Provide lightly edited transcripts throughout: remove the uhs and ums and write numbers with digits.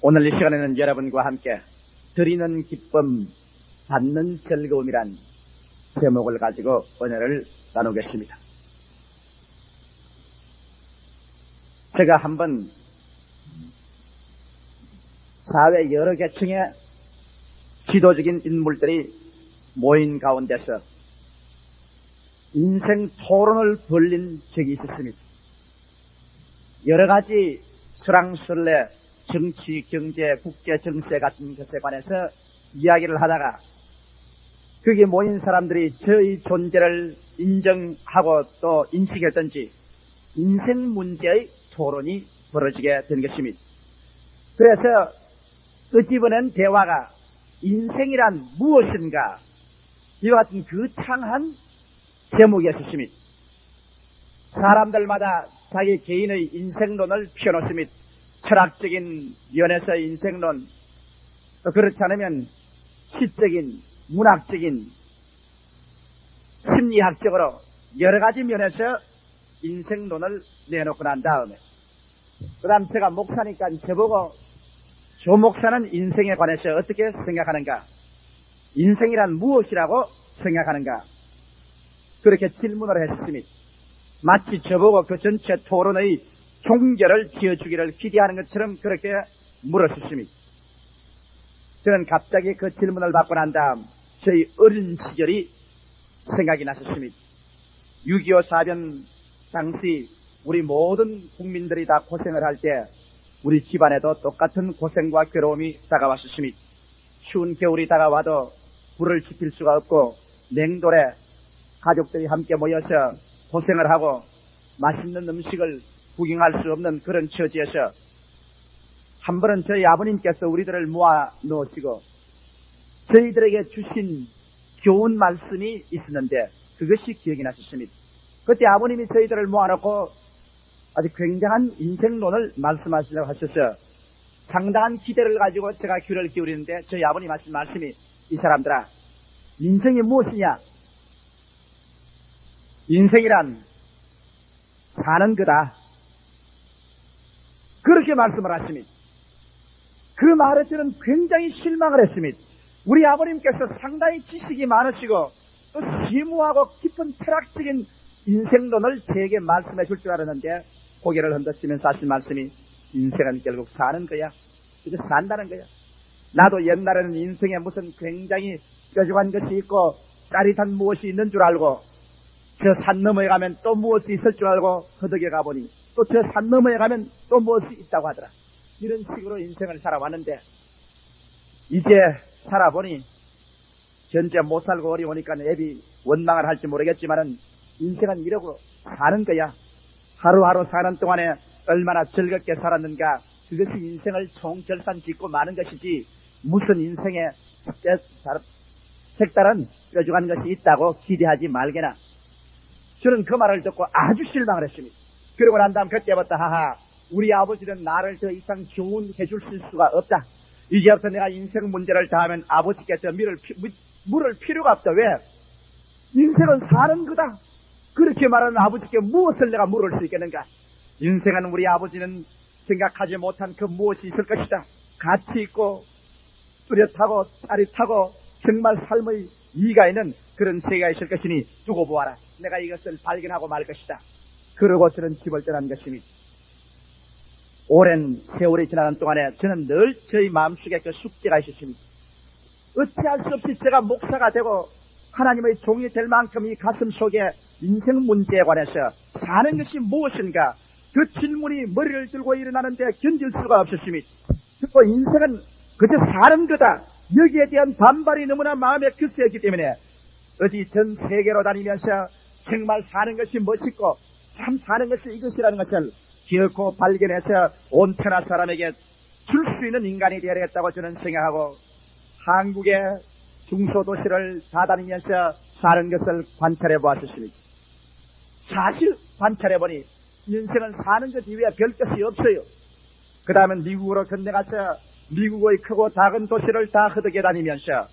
오늘 이 시간에는 여러분과 함께 드리는 기쁨, 받는 즐거움이란 제목을 가지고 은혜를 나누겠습니다. 제가 한번 사회 여러 계층의 지도적인 인물들이 모인 가운데서 인생 토론을 벌린 적이 있었습니다. 여러 가지 수랑술래, 정치, 경제, 국제 정세 같은 것에 관해서 이야기를 하다가 거기에 모인 사람들이 저의 존재를 인정하고 또 인식했던지 인생 문제의 토론이 벌어지게 된 것입니다. 그래서 끄집어낸 대화가 인생이란 무엇인가 이와 같은 거창한 제목이었습니다. 사람들마다 자기 개인의 인생론을 펴놓습니다. 철학적인 면에서의 인생론, 또 그렇지 않으면 시적인, 문학적인, 심리학적으로 여러 가지 면에서 인생론을 내놓고 난 다음에 그 다음 제가 목사니까 저보고 조 목사는 인생에 관해서 어떻게 생각하는가, 인생이란 무엇이라고 생각하는가, 그렇게 질문을 했습니다. 마치 저보고 그 전체 토론의 종결을 지어주기를 기대하는 것처럼 그렇게 물었습니다. 저는 갑자기 그 질문을 받고 난 다음 저희 어린 시절이 생각이 났었습니다. 6.25 사변 당시 우리 모든 국민들이 다 고생을 할 때 우리 집안에도 똑같은 고생과 괴로움이 다가왔었습니다. 추운 겨울이 다가와도 불을 지필 수가 없고 냉돌에 가족들이 함께 모여서 고생을 하고 맛있는 음식을 구경할 수 없는 그런 처지에서 한 번은 저희 아버님께서 우리들을 모아 놓으시고 저희들에게 주신 교훈 말씀이 있었는데 그것이 기억이 났었습니다. 그때 아버님이 저희들을 모아놓고 아주 굉장한 인생론을 말씀하시려고 하셔서 상당한 기대를 가지고 제가 귀를 기울이는데 저희 아버님 하신 말씀이, 이 사람들아, 인생이 무엇이냐? 인생이란 사는 거다. 그렇게 말씀을 하십니다. 그 말에 저는 굉장히 실망을 했습니다. 우리 아버님께서 상당히 지식이 많으시고 또 심오하고 깊은 철학적인 인생론을 제게 말씀해 줄 줄 알았는데 고개를 흔드시면서 하신 말씀이, 인생은 결국 사는 거야. 이제 산다는 거야. 나도 옛날에는 인생에 무슨 굉장히 뾰족한 것이 있고 짜릿한 무엇이 있는 줄 알고 저 산 너머에 가면 또 무엇이 있을 줄 알고 허덕에 가보니 또 저 산 너머에 가면 또 무엇이 있다고 하더라. 이런 식으로 인생을 살아왔는데 이제 살아보니 현재 못 살고 어려우니까 애비 원망을 할지 모르겠지만은 인생은 이러고 사는 거야. 하루하루 사는 동안에 얼마나 즐겁게 살았는가, 그것이 인생을 총결산 짓고 마는 것이지 무슨 인생에 색다른 뾰족한 것이 있다고 기대하지 말게나. 저는 그 말을 듣고 아주 실망을 했습니다. 그러고 난 다음 그때부터 하하, 우리 아버지는 나를 더 이상 교훈해 줄 수가 없다. 이제부터 내가 인생 문제를 다 하면 아버지께서 물을 필요가 없다. 왜? 인생은 사는 거다. 그렇게 말하는 아버지께 무엇을 내가 물을 수 있겠는가? 인생은 우리 아버지는 생각하지 못한 그 무엇이 있을 것이다. 가치 있고 뚜렷하고 짜릿하고 정말 삶의 이가 있는 그런 세계가 있을 것이니 두고 보아라. 내가 이것을 발견하고 말 것이다. 그러고 저는 집을 떠난 것입니다. 오랜 세월이 지나는 동안에 저는 늘 저희 마음속에 그 숙제가 있었습니다. 어찌할 수 없이 제가 목사가 되고 하나님의 종이 될 만큼 이 가슴 속에 인생 문제에 관해서 사는 것이 무엇인가, 그 질문이 머리를 들고 일어나는데 견딜 수가 없었습니다. 그리고 인생은 그저 사는 거다. 여기에 대한 반발이 너무나 마음에 거세었기 때문에 어디 전 세계로 다니면서 정말 사는 것이 멋있고 참 사는 것이 이것이라는 것을 기어코 발견해서 온 천하 사람에게 줄 수 있는 인간이 되어야겠다고 저는 생각하고 한국의 중소도시를 다다니면서 사는 것을 관찰해 보았습니다. 사실 관찰해 보니 인생은 사는 것 이외에 별 것이 없어요. 그 다음은 미국으로 건너가서 미국의 크고 작은 도시를 다 허덕여 다니면서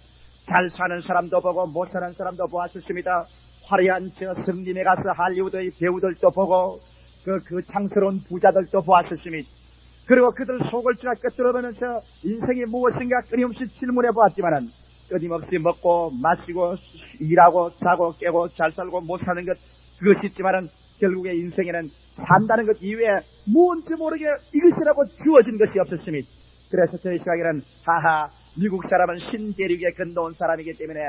잘 사는 사람도 보고 못 사는 사람도 보았습니다. 화려한 저 성림에 가서 할리우드의 배우들도 보고 그 창스러운 부자들도 보았습니다. 그리고 그들 속을 쥐가 꿰뚫어보면서 인생이 무엇인가 끊임없이 질문해 보았지만은 끊임없이 먹고 마시고 일하고 자고 깨고 잘 살고 못 사는 것 그것이 있지만은 결국에 인생에는 산다는 것 이외에 뭔지 모르게 이것이라고 주어진 것이 없었습니다. 그래서 저희 시각에는 하하 미국 사람은 신대륙에 건너온 사람이기 때문에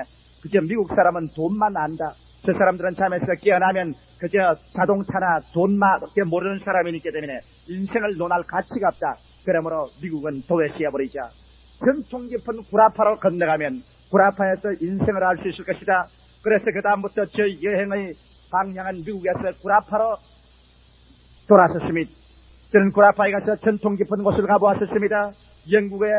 그저 미국 사람은 돈만 안다. 저 사람들은 잠에서 깨어나면 그저 자동차나 돈밖에 모르는 사람이기 때문에 인생을 논할 가치가 없다. 그러므로 미국은 도외시해버리자. 전통 깊은 구라파로 건너가면 구라파에서 인생을 알 수 있을 것이다. 그래서 그 다음부터 저희 여행의 방향은 미국에서 구라파로 돌아섰습니다. 저는 구라파에 가서 전통 깊은 곳을 가보았었습니다. 영국의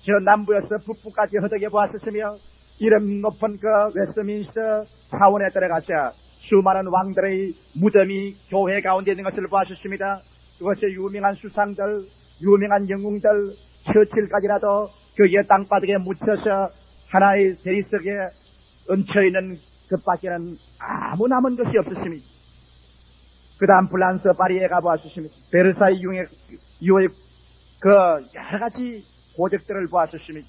저 남부에서 북부까지 허덕여 보았었으며 이름 높은 그 웨스트민스터 사원에 들어가서 수많은 왕들의 무덤이 교회 가운데 있는 것을 보았었습니다. 그것이 유명한 수상들, 유명한 영웅들, 처칠까지라도 그 땅바닥에 묻혀서 하나의 대리석에 얹혀있는 그밖에는 아무 남은 것이 없었습니다. 그 다음 프랑스 파리에 가보았었습니다. 베르사유 이후의 그 여러가지 고적들을 보았었습니다.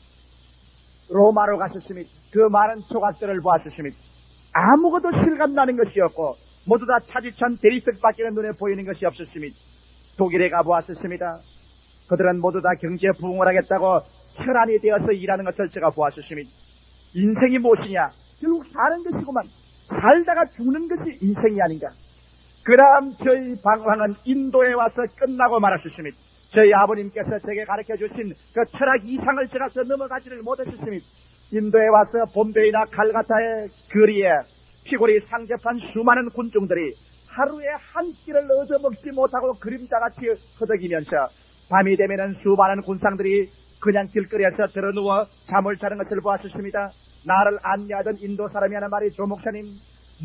로마로 갔었습니다. 그 많은 조각들을 보았었습니다. 아무것도 실감나는 것이 없고 모두 다 차지찬 대리석밖에 눈에 보이는 것이 없었습니다. 독일에 가보았었습니다. 그들은 모두 다 경제 부흥을 하겠다고 혈안이 되어서 일하는 것을 제가 보았었습니다. 인생이 무엇이냐? 결국 사는 것이구만. 살다가 죽는 것이 인생이 아닌가. 그 다음 저희 방황은 인도에 와서 끝나고 말았었습니다. 저희 아버님께서 제게 가르쳐 주신 그 철학 이상을 제가 더 넘어가지를 못했었습니다. 인도에 와서 봄베이나 칼가타의 거리에 피골이 상접한 수많은 군중들이 하루에 한 끼를 얻어먹지 못하고 그림자같이 허덕이면서 밤이 되면은 수많은 군상들이 그냥 길거리에서 들어누워 잠을 자는 것을 보았었습니다. 나를 안내하던 인도 사람이 하는 말이 조 목사님,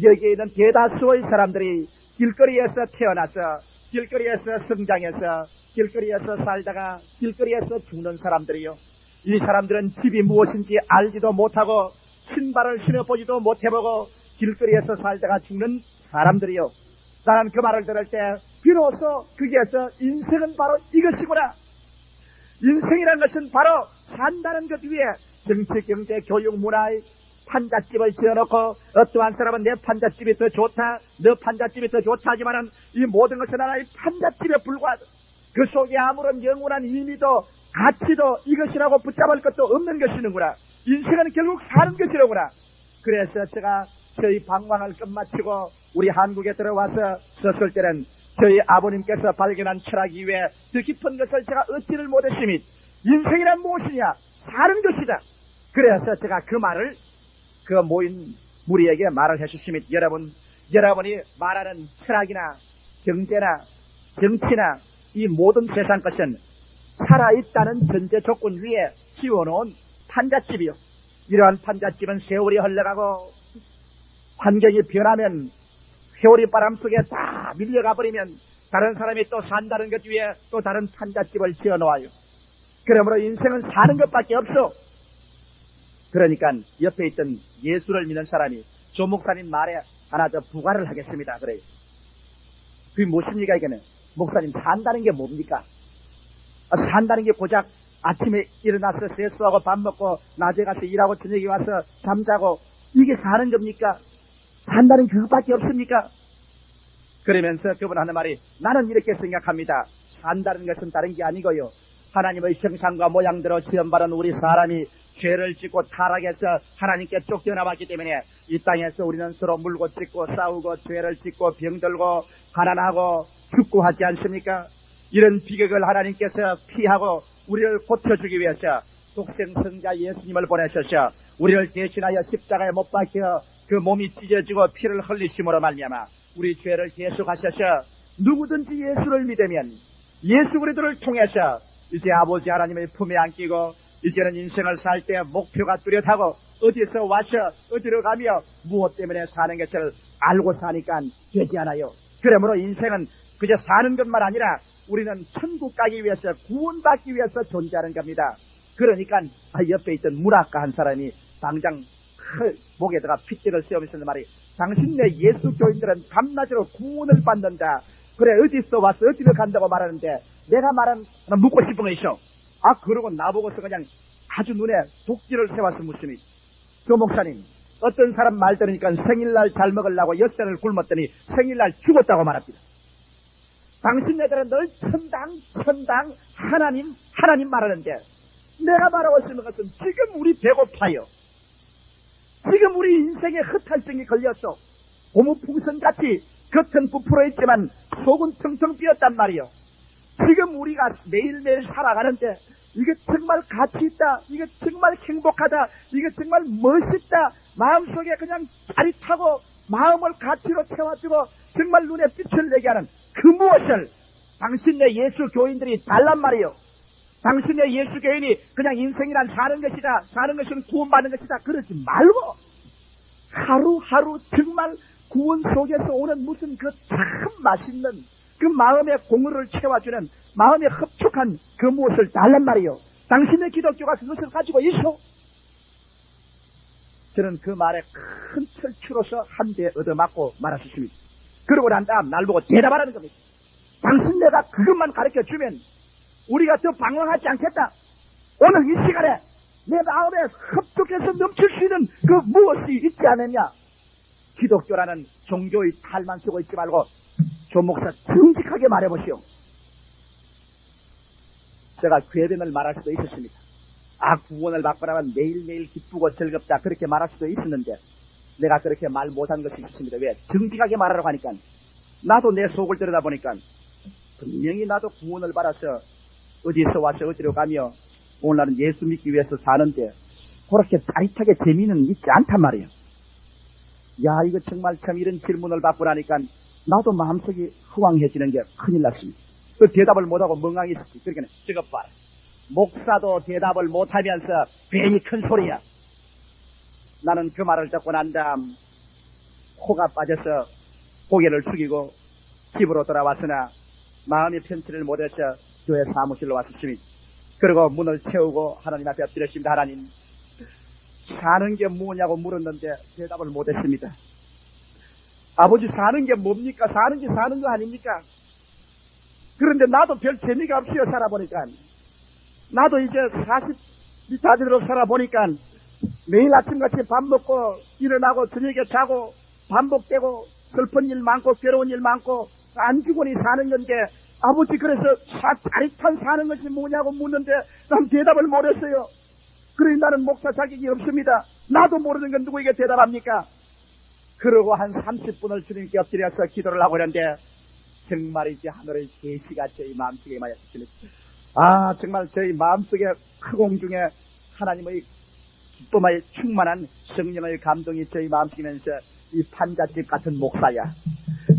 여기에 있는 대다수의 사람들이 길거리에서 태어나서 길거리에서 성장해서 길거리에서 살다가 길거리에서 죽는 사람들이요. 이 사람들은 집이 무엇인지 알지도 못하고 신발을 신어보지도 못해보고 길거리에서 살다가 죽는 사람들이요. 나는 그 말을 들을 때 비로소 거기에서 인생은 바로 이것이구나. 인생이라는 것은 바로 산다는 것 위에 정치, 경제, 교육, 문화의 판잣집을 지어놓고 어떠한 사람은 내 판잣집이 더 좋다, 너 판잣집이 더 좋다 하지만은 이 모든 것은 하나의 판잣집에 불과하다. 그 속에 아무런 영원한 의미도 가치도 이것이라고 붙잡을 것도 없는 것이는구나. 인생은 결국 사는 것이로구나. 그래서 제가 저희 방황을 끝마치고 우리 한국에 들어와서 썼을 때는 저희 아버님께서 발견한 철학 이외에 더 깊은 것을 제가 얻지를 못했습니다. 인생이란 무엇이냐? 사는 것이다. 그래서 제가 그 말을 그 모인 무리에게 말을 해주십니다. 여러분이 말하는 철학이나 경제나 정치나 이 모든 세상 것은 살아있다는 전제 조건 위에 키워놓은 판잣집이요. 이러한 판잣집은 세월이 흘러가고 환경이 변하면 세월이 바람 속에 다 밀려가 버리면 다른 사람이 또 산다는 것 위에 또 다른 판잣집을 지어놓아요. 그러므로 인생은 사는 것밖에 없어. 그러니까 옆에 있던 예수를 믿는 사람이 조 목사님 말에 하나 더 부과를 하겠습니다. 그래요. 그게 무엇입니까 이게는? 목사님 산다는 게 뭡니까? 산다는 게 고작 아침에 일어나서 세수하고 밥 먹고 낮에 가서 일하고 저녁에 와서 잠자고 이게 사는 겁니까? 산다는 그것밖에 없습니까? 그러면서 그분 하는 말이 나는 이렇게 생각합니다. 산다는 것은 다른 게 아니고요. 하나님의 형상과 모양대로 지음받은 우리 사람이 죄를 짓고 타락해서 하나님께 쫓겨나왔기 때문에 이 땅에서 우리는 서로 물고 찢고 싸우고 죄를 짓고 병들고 가난하고 죽고 하지 않습니까? 이런 비극을 하나님께서 피하고 우리를 고쳐주기 위해서 독생성자 예수님을 보내셔서 우리를 대신하여 십자가에 못 박혀 그 몸이 찢어지고 피를 흘리심으로 말미암아 우리 죄를 대속하셔서 누구든지 예수를 믿으면 예수 그리스도를 통해서 이제 아버지 하나님의 품에 안기고 이제는 인생을 살 때 목표가 뚜렷하고 어디서 와서 어디로 가며 무엇 때문에 사는 것을 알고 사니까 되지 않아요. 그러므로 인생은 그저 사는 것만 아니라 우리는 천국 가기 위해서 구원받기 위해서 존재하는 겁니다. 그러니까 옆에 있던 문학가 한 사람이 당장 목에다가 핏대를 세우면서 말이 당신네 예수 교인들은 밤낮으로 구원을 받는다. 그래 어디서 와서 어디로 간다고 말하는데 내가 말한, 묻고 싶은 거 있어. 그러고 나보고서 그냥 아주 눈에 독지를 세워서 묻습니다. 조 목사님, 어떤 사람 말 들으니까 생일날 잘 먹으려고 엿새를 굶었더니 생일날 죽었다고 말합니다. 당신네들은 늘 천당, 하나님 말하는데 내가 말하고 있는 것은 지금 우리 배고파요. 지금 우리 인생에 흩갈증이 걸렸어. 고무풍선같이 겉은 부풀어 있지만 속은 텅텅 비었단 말이요. 지금 우리가 매일매일 살아가는데 이게 정말 가치 있다, 이게 정말 행복하다, 이게 정말 멋있다, 마음속에 그냥 짜릿하고 마음을 가치로 채워주고 정말 눈에 빛을 내게 하는 그 무엇을 당신네 예수 교인들이 달란 말이요. 당신네 예수 교인이 그냥 인생이란 사는 것이다, 사는 것은 구원받는 것이다, 그러지 말고 하루하루 정말 구원 속에서 오는 무슨 그 참 맛있는 그 마음의 공허를 채워주는 마음의 흡족한 그 무엇을 달란 말이요. 당신의 기독교가 그것을 가지고 있어. 저는 그 말에 큰 철추로서 한 대 얻어맞고 말았습니다. 그러고 난 다음 날 보고 대답하라는 겁니다. 당신 내가 그것만 가르쳐주면 우리가 더 방황하지 않겠다. 오늘 이 시간에 내 마음에 흡족해서 넘칠 수 있는 그 무엇이 있지 않느냐. 기독교라는 종교의 탈만 쓰고 있지 말고 조 목사 정직하게 말해보시오. 제가 궤변을 말할 수도 있었습니다. 구원을 받고 나면 매일매일 기쁘고 즐겁다 그렇게 말할 수도 있었는데 내가 그렇게 말 못한 것이 있습니다. 왜? 정직하게 말하라고 하니까 나도 내 속을 들여다보니까 분명히 나도 구원을 받아서 어디서 와서 어디로 가며 오늘날은 예수 믿기 위해서 사는데 그렇게 짜릿하게 재미는 있지 않단 말이에요. 이거 정말 참 이런 질문을 받고 나니까 나도 마음속이 허황해지는 게 큰일 났습니다. 그 대답을 못하고 멍하니 있었지. 그러니까 저거 봐라. 목사도 대답을 못하면서 괜히 큰 소리야. 나는 그 말을 듣고 난 다음 코가 빠져서 고개를 숙이고 집으로 돌아왔으나 마음이 편치를 못해서 교회 사무실로 왔습니다. 그리고 문을 채우고 하나님 앞에 엎드렸습니다. 하나님, 사는 게 뭐냐고 물었는데 대답을 못했습니다. 아버지, 사는 게 뭡니까? 사는 게 사는 거 아닙니까? 그런데 나도 별 재미가 없이요 살아보니까. 나도 이제 40이 다 되도록 살아보니까 매일 아침같이 밥 먹고 일어나고 저녁에 자고 반복되고 슬픈 일 많고 괴로운 일 많고 안주거니 사는 건데 아버지, 그래서 짜릿한 사는 것이 뭐냐고 묻는데 난 대답을 못했어요. 그러니 나는 목사 자격이 없습니다. 나도 모르는 건 누구에게 대답합니까? 그러고 한 30분을 주님께 엎드려서 기도를 하고 있는데 정말이지 하늘의 계시가 저희 마음속에 임하였습니다. 정말 저희 마음속에 크공 중에 하나님의 기쁨에 충만한 성령의 감동이 저희 마음속이면서 이 판잣집 같은 목사야.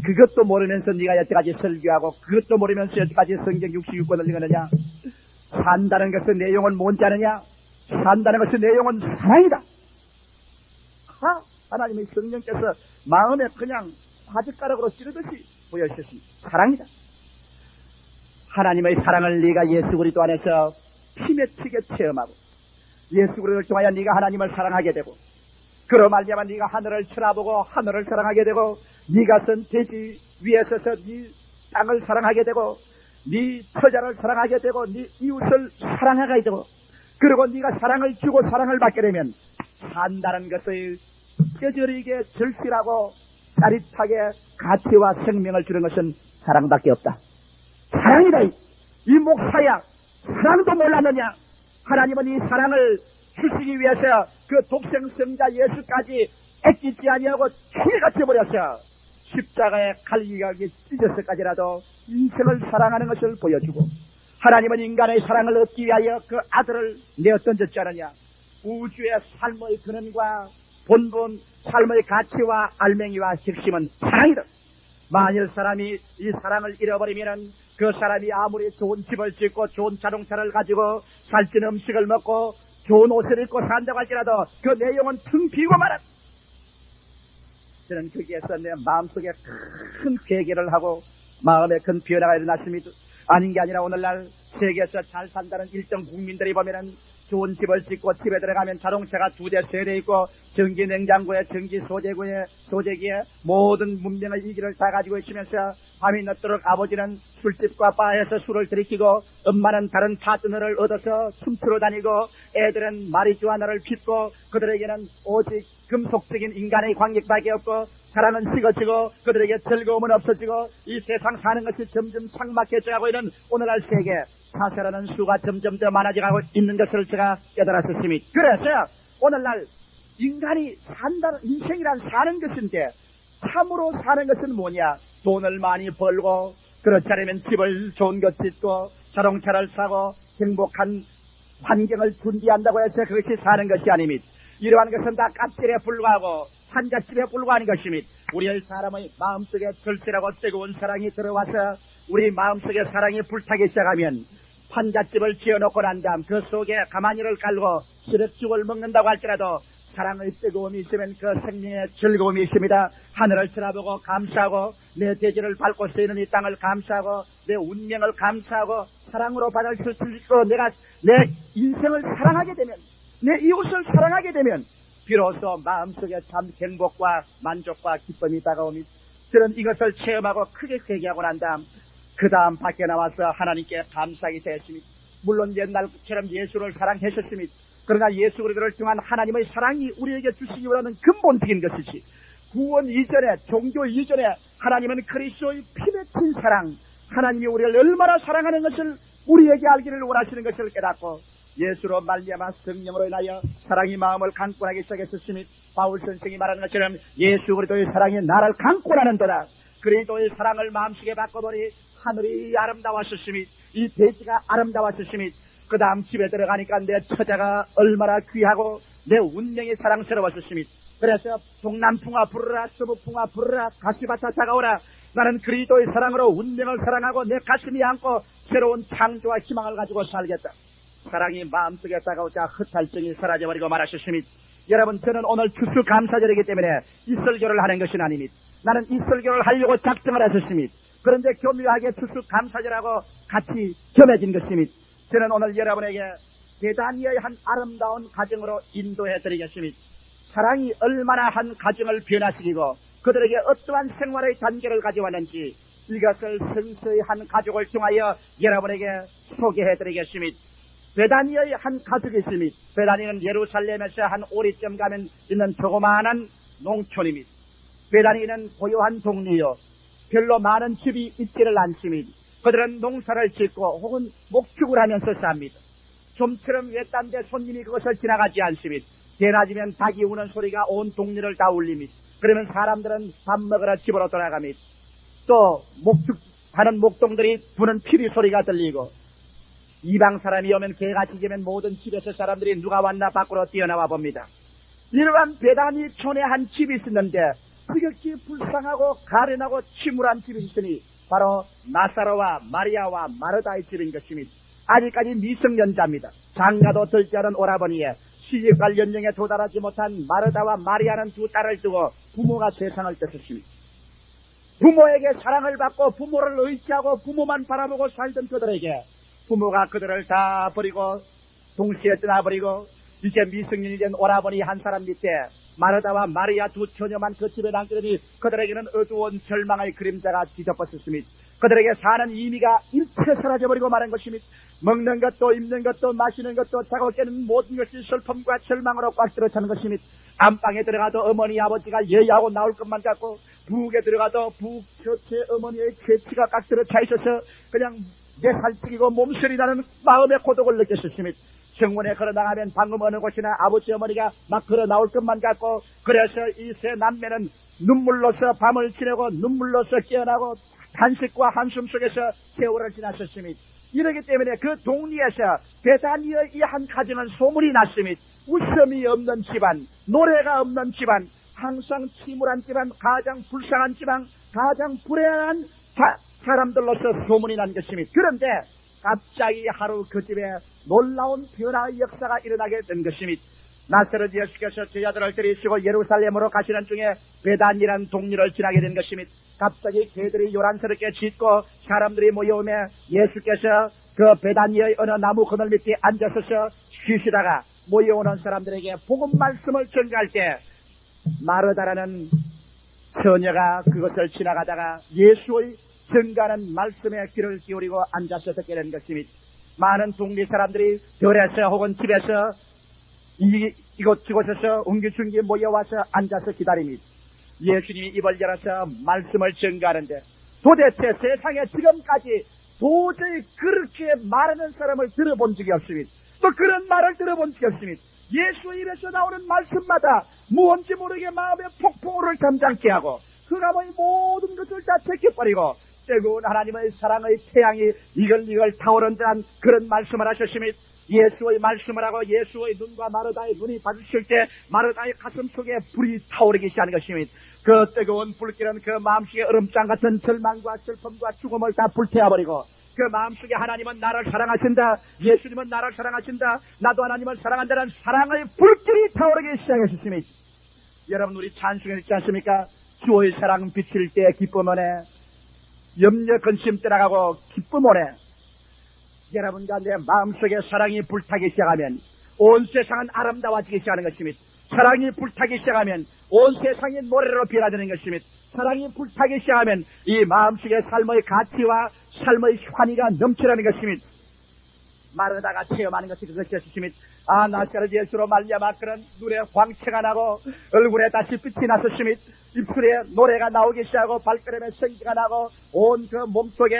그것도 모르면서 네가 여태까지 설교하고 그것도 모르면서 여태까지 성경 66권을 읽었느냐? 산다는 것의 내용은 뭔지 아느냐? 산다는 것의 내용은 사랑이다. 하나님의 성령께서 마음에 그냥 화젓가락으로 찌르듯이 보여주셨습니다. 사랑이다. 하나님의 사랑을 네가 예수 그리스도 안에서 피맺히게 체험하고 예수 그리스도를 통하여 네가 하나님을 사랑하게 되고 그로 말미암아 네가 하늘을 쳐다보고 하늘을 사랑하게 되고 네가 선 대지 위에 서서 네 땅을 사랑하게 되고 네 처자를 사랑하게 되고 네 이웃을 사랑하게 되고 그리고 네가 사랑을 주고 사랑을 받게 되면 산다는 것을 뼈저리게 절실하고 짜릿하게 가치와 생명을 주는 것은 사랑밖에 없다. 사랑이다. 이 목사야, 사랑도 몰랐느냐? 하나님은 이 사랑을 주시기 위해서 그 독생성자 예수까지 애끼지 아니하고 죽여같이 버렸어. 십자가에 갈기가게 찢어서까지라도 인생을 사랑하는 것을 보여주고 하나님은 인간의 사랑을 얻기 위하여 그 아들을 내어 던졌지 않느냐? 우주의 삶의 근원과 본분, 삶의 가치와 알맹이와 핵심은 사랑이다. 만일 사람이 이 사랑을 잃어버리면은 그 사람이 아무리 좋은 집을 짓고 좋은 자동차를 가지고 살찐 음식을 먹고 좋은 옷을 입고 산다고 할지라도 그 내용은 텅 비고 말아. 저는 거기에서 내 마음속에 큰 회개를 하고 마음에 큰 변화가 일어났습니다. 아닌 게 아니라 오늘날 세계에서 잘 산다는 일정 국민들이 보면은 좋은 집을 짓고 집에 들어가면 자동차가 2대, 3대 있고 전기 냉장고에 전기 소재기에 모든 문명의 이기를 다 가지고 있으면서 밤이 늦도록 아버지는 술집과 바에서 술을 들이키고 엄마는 다른 파트너를 얻어서 춤추러 다니고 애들은 마리주아나를 핍고 그들에게는 오직 금속적인 인간의 관객밖에 없고 사랑은 식어지고 그들에게 즐거움은 없어지고 이 세상 사는 것이 점점 삭막해져가고 있는 오늘날 세계 사세라는 수가 점점 더 많아져가고 있는 것을 제가 깨달았었습니다. 그래서 오늘날 인간이 산다는 인생이란 사는 것인데 참으로 사는 것은 뭐냐? 돈을 많이 벌고 그렇지 않으면 집을 좋은 것 짓고 자동차를 사고 행복한 환경을 준비한다고 해서 그것이 사는 것이 아닙니다. 이러한 것은 다 값질에 불과하고 환자집에 불과한 것입니다. 우리의 사람의 마음속에 절실하고 뜨거운 사랑이 들어와서 우리 마음속에 사랑이 불타기 시작하면 환자집을 지어놓고 난 다음 그 속에 가마니를 깔고 시럽죽을 먹는다고 할지라도 사랑의 뜨거움이 있으면 그 생명의 즐거움이 있습니다. 하늘을 쳐다보고 감사하고 내 대지를 밟고 쓰이는 이 땅을 감사하고 내 운명을 감사하고 사랑으로 받아줄 수 있고 내가 내 인생을 사랑하게 되면 내 이웃을 사랑하게 되면 비로소 마음속에 참 행복과 만족과 기쁨이 다가옵니다. 저는 이것을 체험하고 크게 회개하고 난 다음 그 다음 밖에 나와서 하나님께 감사하기 시작했습니다. 물론 옛날처럼 예수를 사랑하셨습니다. 그러나 예수 그리스도를 통한 하나님의 사랑이 우리에게 주시기 원하는 근본적인 것이지 구원 이전에 종교 이전에 하나님은 그리스도의 피 맺힌 사랑 하나님이 우리를 얼마나 사랑하는 것을 우리에게 알기를 원하시는 것을 깨닫고 예수로 말미암아 성령으로 인하여 사랑이 마음을 강권하기 시작했었으니 바울 선생이 말하는 것처럼 예수 그리스도의 사랑이 나를 강권하는도다. 그리스도의 사랑을 마음속에 바꿔보니 하늘이 아름다웠었으니 이 대지가 아름다웠었으니 그 다음 집에 들어가니까 내 처자가 얼마나 귀하고 내 운명이 사랑스러웠었으니 그래서 동남풍아 부르라 서북풍아 부르라 가시밭아 다가오라 나는 그리스도의 사랑으로 운명을 사랑하고 내 가슴이 안고 새로운 창조와 희망을 가지고 살겠다. 사랑이 마음속에 다가오자 흩갈증이 사라져버리고 말하셨으니 여러분 저는 오늘 추수감사절이기 때문에 이 설교를 하는 것은 아닙니다. 나는 이 설교를 하려고 작정을 하셨습니다. 그런데 교묘하게 추수감사절하고 같이 겸해진 것입니다. 저는 오늘 여러분에게 베다니아의 한 아름다운 가정으로 인도해드리겠습니다. 사랑이 얼마나 한 가정을 변화시키고 그들에게 어떠한 생활의 단계를 가져왔는지 이것을 성서의 한 가족을 통하여 여러분에게 소개해드리겠습니다. 베다니아의 한 가족이 있습니다. 베다니아는 예루살렘에서 한 오리쯤 가면 있는 조그마한 농촌입니다. 베다니아는 고요한 동네요. 별로 많은 집이 있지를 않습니다. 그들은 농사를 짓고 혹은 목축을 하면서 삽니다. 좀처럼 외딴데 손님이 그것을 지나가지 않습니다. 대낮이면 닭이 우는 소리가 온 동네를 다 울립니다. 그러면 사람들은 밥 먹으러 집으로 돌아갑니다. 또 목축하는 목동들이 부는 피리 소리가 들리고 이방 사람이 오면 개가 짖으면 모든 집에서 사람들이 누가 왔나 밖으로 뛰어나와 봅니다. 이러한 베다니 촌에 한 집이 있었는데 지극히 불쌍하고 가련하고 침울한 집이 있으니 바로 나사로와 마리아와 마르다의 집인 것입니다. 아직까지 미성년자입니다. 장가도 들지 않은 오라버니에 시집갈 연령에 도달하지 못한 마르다와 마리아는 두 딸을 두고 부모가 세상을 떴었습니다. 부모에게 사랑을 받고 부모를 의지하고 부모만 바라보고 살던 그들에게 부모가 그들을 다 버리고 동시에 떠나버리고 이제 미성년이 된 오라버니 한 사람 밑에 마르다와 마리아 두 처녀만 그 집에 남게 되니 그들에게는 어두운 절망의 그림자가 뒤덮었습니다. 그들에게 사는 의미가 일체 사라져버리고 마는 것입니다. 먹는 것도 입는 것도 마시는 것도 자고 깨는 모든 것이 슬픔과 절망으로 꽉 들어차는 것입니다. 안방에 들어가도 어머니 아버지가 예의하고 나올 것만 같고 부엌에 들어가도 부엌 곁에 어머니의 죄치가 꽉 들어차 있어서 그냥 내 살찌기고 몸서리 나는 마음의 고독을 느꼈습니다. 정문에 걸어나가면 방금 어느 곳이나 아버지 어머니가 막 걸어 나올 것만 같고 그래서 이 세 남매는 눈물로서 밤을 지내고 눈물로서 깨어나고 단식과 한숨 속에서 세월을 지났었습니다. 이러기 때문에 그 동리에서 베다니아의 이 한 가정은 소문이 났습니다. 웃음이 없는 집안, 노래가 없는 집안, 항상 침울한 집안, 가장 불쌍한 집안, 가장 불행한 사람들로서 소문이 난 것입니다. 그런데 갑자기 하루 그 집에 놀라운 변화의 역사가 일어나게 된 것입니다. 나사렛 예수께서 제자들을 데리시고 예루살렘으로 가시는 중에 베단이라는 동리를 지나게 된 것입니다. 갑자기 개들이 요란스럽게 짖고 사람들이 모여오며 예수께서 그 베단이의 어느 나무 그늘 밑에 앉아서서 쉬시다가 모여오는 사람들에게 복음 말씀을 전가할 때 마르다라는 처녀가 그것을 지나가다가 예수의 전가하는 말씀에 귀를 기울이고 앉아서 듣게 된 것입니다. 많은 동리 사람들이 들에서 혹은 집에서 이곳저곳에서 옹기종기 모여와서 앉아서 기다립니다. 예수님이 입을 열어서 말씀을 전가하는데 도대체 세상에 지금까지 도저히 그렇게 말하는 사람을 들어본 적이 없습니다. 또 그런 말을 들어본 적이 없습니다. 예수 입에서 나오는 말씀마다 무언지 모르게 마음의 폭풍우를 잠잠케 하고 그가 모든 것을 다 제껴버리고 뜨거운 하나님의 사랑의 태양이 이글이글 타오른 듯한 그런 말씀을 하셨습니다. 예수의 말씀을 하고 예수의 눈과 마르다의 눈이 마주칠 때 마르다의 가슴 속에 불이 타오르기 시작하는 것입니다. 그 뜨거운 불길은 그 마음속에 얼음장 같은 절망과 슬픔과 죽음을 다 불태워버리고 그 마음속에 하나님은 나를 사랑하신다, 예수님은 나를 사랑하신다, 나도 하나님을 사랑한다는 사랑의 불길이 타오르기 시작했습니다. 여러분, 우리 찬송에 있지 않습니까? 주의 사랑 비칠 때 기쁨 오네, 염려 근심 떠나가고 기쁨 오네. 여러분과 내 마음속에 사랑이 불타기 시작하면 온 세상은 아름다워지기 시작하는 것입니다. 사랑이 불타기 시작하면 온 세상이 노래로 변화되는 것입니다. 사랑이 불타기 시작하면 이 마음속에 삶의 가치와 삶의 환희가 넘치라는 것입니다. 마르다가 체험하는 것이 그것이었습니다. 나사렛 예수로 말미암아 그런 눈에 광채가 나고 얼굴에 다시 빛이 났었습니다. 입술에 노래가 나오기 시작하고 발걸음에 생기가 나고 온 그 몸속에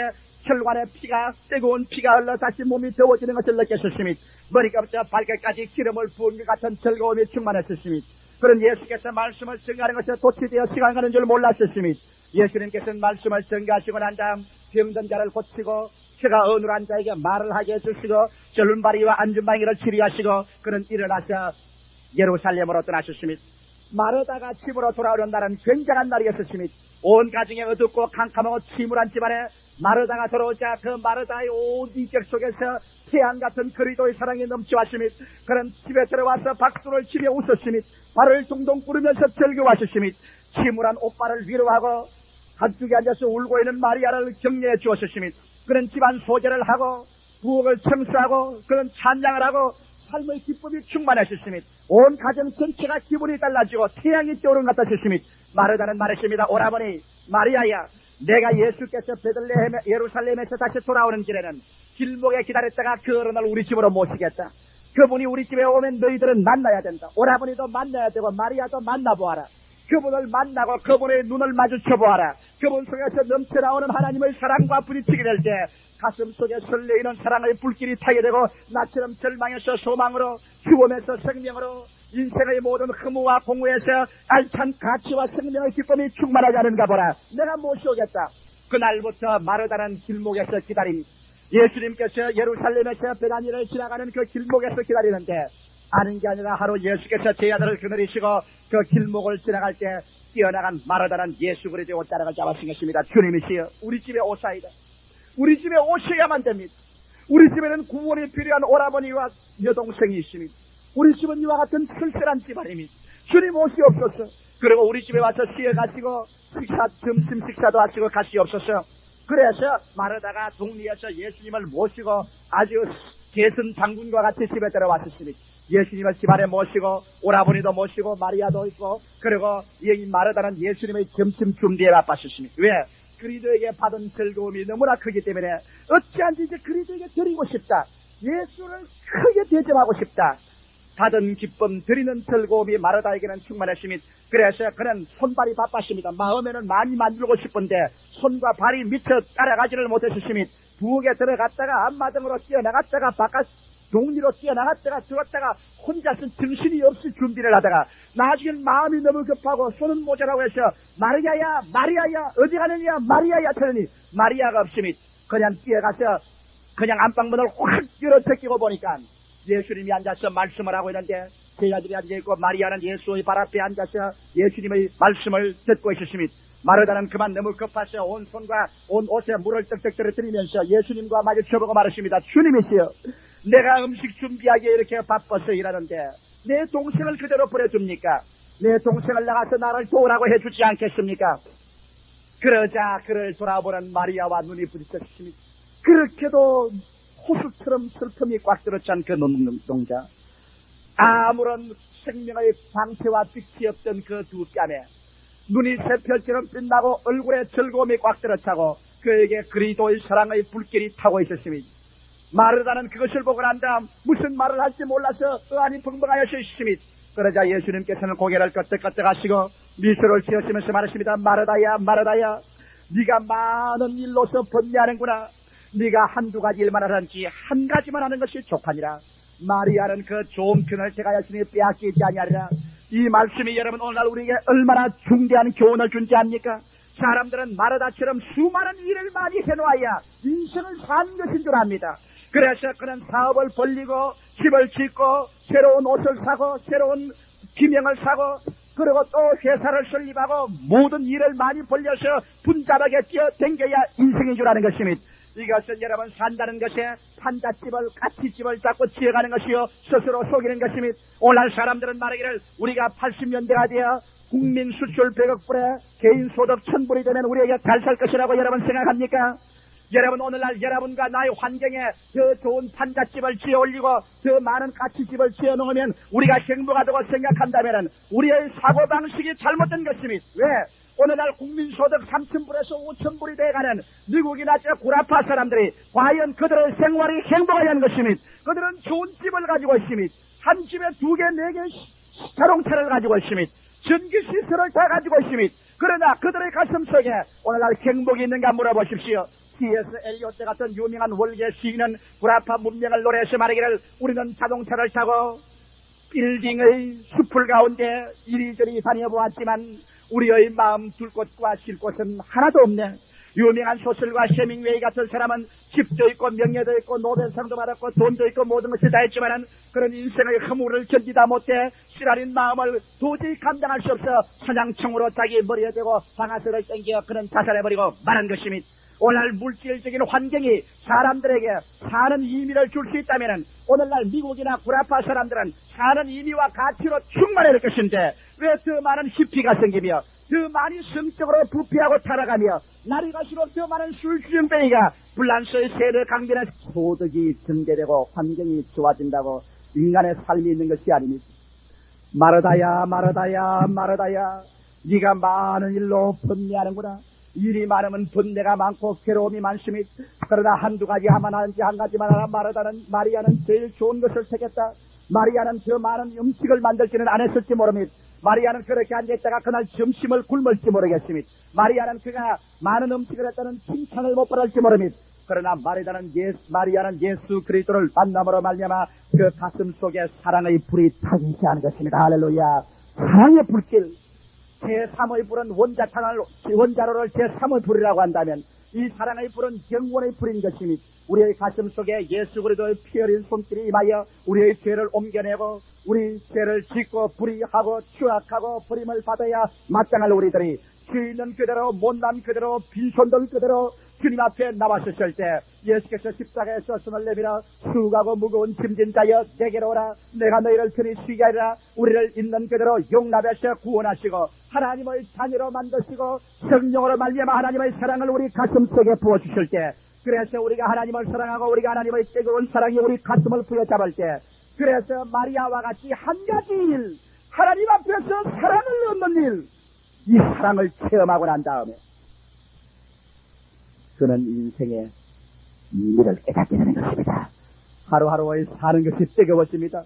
혈관에 피가 뜨거운 피가 흘러 다시 몸이 더워지는 것을 느꼈었습니다. 머리까부터 발끝까지 기름을 부은 것 같은 즐거움이 충만했었습니다. 그런 예수께서 말씀을 전가하는 것에 도취되어 시간 가는 줄 몰랐었습니다. 예수님께서는 말씀을 전가하시고 난 다음 병든 자를 고치고 혀가 어눌한 자에게 말을 하게 해주시고 절름발이와 안전방위를 치료하시고 그는 일어나서 예루살렘으로 떠나셨습니다. 마르다가 집으로 돌아오는 날은 굉장한 날이었습니다. 온 가정에 어둡고 캄캄하고 침울한 집안에 마르다가 들어오자 그 마르다의 온 인격 속에서 태양 같은 그리도의 사랑이 넘쳐왔습니다. 그는 집에 들어와서 박수를 치며 웃었습니다. 발을 둥둥 구르면서 즐거워하셨습니다. 침울한 오빠를 위로하고 한쪽에 앉아서 울고 있는 마리아를 격려해 주었습니다. 그는 집안 소재를 하고 부엌을 청소하고 그는 찬양을 하고 삶의 기쁨이 충만하셨습니다. 온 가정 전체가 기분이 달라지고 태양이 떠오른 것 같았습니다. 마르다는 말했습니다. 오라버니 마리아야, 내가 예수께서 베들레헴 예루살렘에서 다시 돌아오는 길에는 길목에 기다렸다가 그 어느 날 우리 집으로 모시겠다. 그분이 우리 집에 오면 너희들은 만나야 된다. 오라버니도 만나야 되고 마리아도 만나보아라. 그분을 만나고 그분의 눈을 마주쳐보아라. 그분 속에서 넘쳐나오는 하나님의 사랑과 부딪히게 될 때 가슴 속에 설레이는 사랑의 불길이 타게 되고 나처럼 절망에서 소망으로 죽음에서 생명으로 인생의 모든 허무와 공허에서 알찬 가치와 생명의 기쁨이 충만하지 않은가 보라. 내가 모셔오겠다. 그날부터 마르다는 길목에서 기다립니다. 예수님께서 예루살렘에서 베다니를 지나가는 그 길목에서 기다리는데 아는 게 아니라 하루 예수께서 제 아들을 그늘이시고 그 길목을 지나갈 때 뛰어나간 마르다는 예수 그리스도의 옷자락을 잡아신 것입니다. 주님이시여, 우리 집에 오사이다. 우리 집에 오셔야만 됩니다. 우리 집에는 구원이 필요한 오라버니와 여동생이 있습니다. 우리 집은 이와 같은 쓸쓸한 집안입니다. 주님 오시옵소서. 그리고 우리 집에 와서 쉬어가시고 점심 식사도 하시고 가시옵소서. 그래서 마르다가 동리에서 예수님을 모시고 아주 개선 장군과 같이 집에 들어왔습니다. 예수님을 집안에 모시고 오라버니도 모시고 마리아도 있고 그리고 이 마르다는 예수님의 점심 준비에 바빴습니다. 왜? 그리스도에게 받은 즐거움이 너무나 크기 때문에 어찌한지 이제 그리스도에게 드리고 싶다. 예수를 크게 대접하고 싶다. 받은 기쁨, 드리는 즐거움이 마르다에게는 충만했습니다. 그래서 그는 손발이 바빴습니다. 마음에는 많이 만들고 싶은데 손과 발이 미쳐 따라가지를 못했습니다. 부엌에 들어갔다가 앞마당으로 뛰어나갔다가 바깥 동리로 뛰어나갔다가 들어갔다가 혼자서 정신이 없이 준비를 하다가 나중엔 마음이 너무 급하고 손은 모자라고 해서 마리아야 마리아야 어디 가느냐 마리아야 하더니 마리아가 없습니다. 그냥 뛰어가서 그냥 안방문을 확 열어 제끼고 보니까 예수님이 앉아서 말씀을 하고 있는데 제자들이 앉아있고 마리아는 예수의 발 앞에 앉아서 예수님의 말씀을 듣고 있었습니다. 마르다는 그만 너무 급해서 온 손과 온 옷에 물을 떡떡 떨어뜨리면서 예수님과 마주쳐보고 말했습니다. 주님이시여, 내가 음식 준비하기에 이렇게 바빠서 일하는데 내 동생을 그대로 버려줍니까? 내 동생을 나가서 나를 도우라고 해주지 않겠습니까? 그러자 그를 돌아보는 마리아와 눈이 부딪혔습니다. 그렇게도 호수처럼 슬픔이 꽉 들었던 그 눈동자, 아무런 생명의 방패와 빛이 없던 그 두 뺨에 눈이 새별처럼 빛나고 얼굴에 즐거움이 꽉 들었다고 그에게 그리스도의 사랑의 불길이 타고 있었습니다. 마르다는 그것을 보고 난 다음 무슨 말을 할지 몰라서 의안이 벙벙하여서 있습니다. 그러자 예수님께서는 고개를 끄덕끄덕 하시고 미소를 지으시면서 말하십니다. 마르다야, 마르다야, 네가 많은 일로서 번뇌하는구나. 네가 한두 가지 일만 하는지 한 가지만 하는 것이 족하니라. 마리아는 그 좋은 편을 제가였으니 빼앗기지 아니하리라. 이 말씀이 여러분 오늘날 우리에게 얼마나 중대한 교훈을 준지 압니까? 사람들은 마르다처럼 수많은 일을 많이 해놓아야 인생을 사는 것인 줄 압니다. 그래서 그는 사업을 벌리고 집을 짓고 새로운 옷을 사고 새로운 기명을 사고 그리고 또 회사를 설립하고 모든 일을 많이 벌려서 분잡하게 뛰어댕겨야 인생인 줄 아는 것입니다. 이것은 여러분 산다는 것에 판잣집을 까치집을 잡고 지어가는 것이요 스스로 속이는 것입니다. 오늘날 사람들은 말하기를 우리가 80년대가 되어 국민 수출 100억 불에 개인 소득 1000불이 되면 우리에게 잘 살 것이라고 여러분 생각합니까? 여러분 오늘날 여러분과 나의 환경에 더 좋은 판잣집을 지어 올리고 더 많은 까치집을 지어 놓으면 우리가 행복하다고 생각한다면 우리의 사고방식이 잘못된 것입니다. 왜? 오늘날 국민소득 3000불에서 5000불이 돼가는 미국이나 구라파 사람들이 과연 그들의 생활이 행복하냐는 것입니다. 그들은 좋은 집을 가지고 있습니다. 한 집에 2개, 4개 자동차를 가지고 있습니다. 전기시설을 다 가지고 있습니다. 그러나 그들의 가슴 속에 오늘날 행복이 있는가 물어보십시오. C.S. 엘리오트 같은 유명한 월계 시인은 구라파 문명을 노래해서 말하기를 우리는 자동차를 타고 빌딩의 숲을 가운데 이리저리 다녀보았지만 우리의 마음 둘 곳과 쉴 곳은 하나도 없네. 유명한 소설가 해밍웨이 같은 사람은 집도 있고 명예도 있고 노벨상도 받았고 돈도 있고 모든 것이 다 있지만은 그런 인생의 허물을 견디다 못해 시라린 마음을 도저히 감당할 수 없어 사냥총으로 자기 머리에 대고 방아쇠를 땡겨 그는 자살해버리고 말한 것입니다. 오늘날 물질적인 환경이 사람들에게 사는 의미를 줄 수 있다면 오늘날 미국이나 구라파 사람들은 사는 의미와 가치로 충만할 것인데 왜 더 많은 히피가 생기며 더 많이 성적으로 부패하고 타락하며 날이 갈수록 더 많은 술주정뱅이가 불란서의 세를 강변해 소득이 증대되고 환경이 좋아진다고 인간의 삶이 있는 것이 아닙니다. 마르다야, 마르다야, 마르다야, 네가 많은 일로 번뇌하는구나. 일이 많으면 번뇌가 많고 괴로움이 많습니다. 그러나 한두 가지 하면 하는지 한 가지만 하나 마리아는 제일 좋은 것을 택했다. 마리아는 더 많은 음식을 만들지는 않았을지 모릅니다. 마리아는 그렇게 앉아있다가 그날 점심을 굶을지 모르겠습니다. 마리아는 그가 많은 음식을 했다는 칭찬을 못 받을지 모릅니다. 그러나 마리아는 예수 그리스도를 만남으로 말미암아 그 가슴 속에 사랑의 불이 타기 시작하는 것입니다. 할렐루야. 사랑의 불길. 제3의 불은 원자로를 제3의 불이라고 한다면 이 사랑의 불은 영원의 불인 것입니다. 우리의 가슴 속에 예수 그리스도의 피 흘린 손길이 임하여 우리의 죄를 옮겨내고 우리 죄를 짓고 불의하고 추악하고 버림을 받아야 마땅할 우리들이 죄 있는 그대로 못난 그대로 빈손들 그대로 주님 앞에 나왔었을 때 예수께서 십자가에서 손을 내밀어 수고하고 무거운 짐진 자여 내게로 오라. 내가 너희를 편히 쉬게 하리라. 우리를 있는 그대로 용납해서 구원하시고 하나님의 자녀로 만드시고 성령으로 말미암아 하나님의 사랑을 우리 가슴 속에 부어주실 때 그래서 우리가 하나님을 사랑하고 우리가 하나님의 뜨거운 사랑이 우리 가슴을 부여잡을 때 그래서 마리아와 같이 한 가지 일 하나님 앞에서 사랑을 얻는 일 이 사랑을 체험하고 난 다음에 그는 인생의 의미를 깨닫게 되는 것입니다. 하루하루에 사는 것이 뜨거워집니다.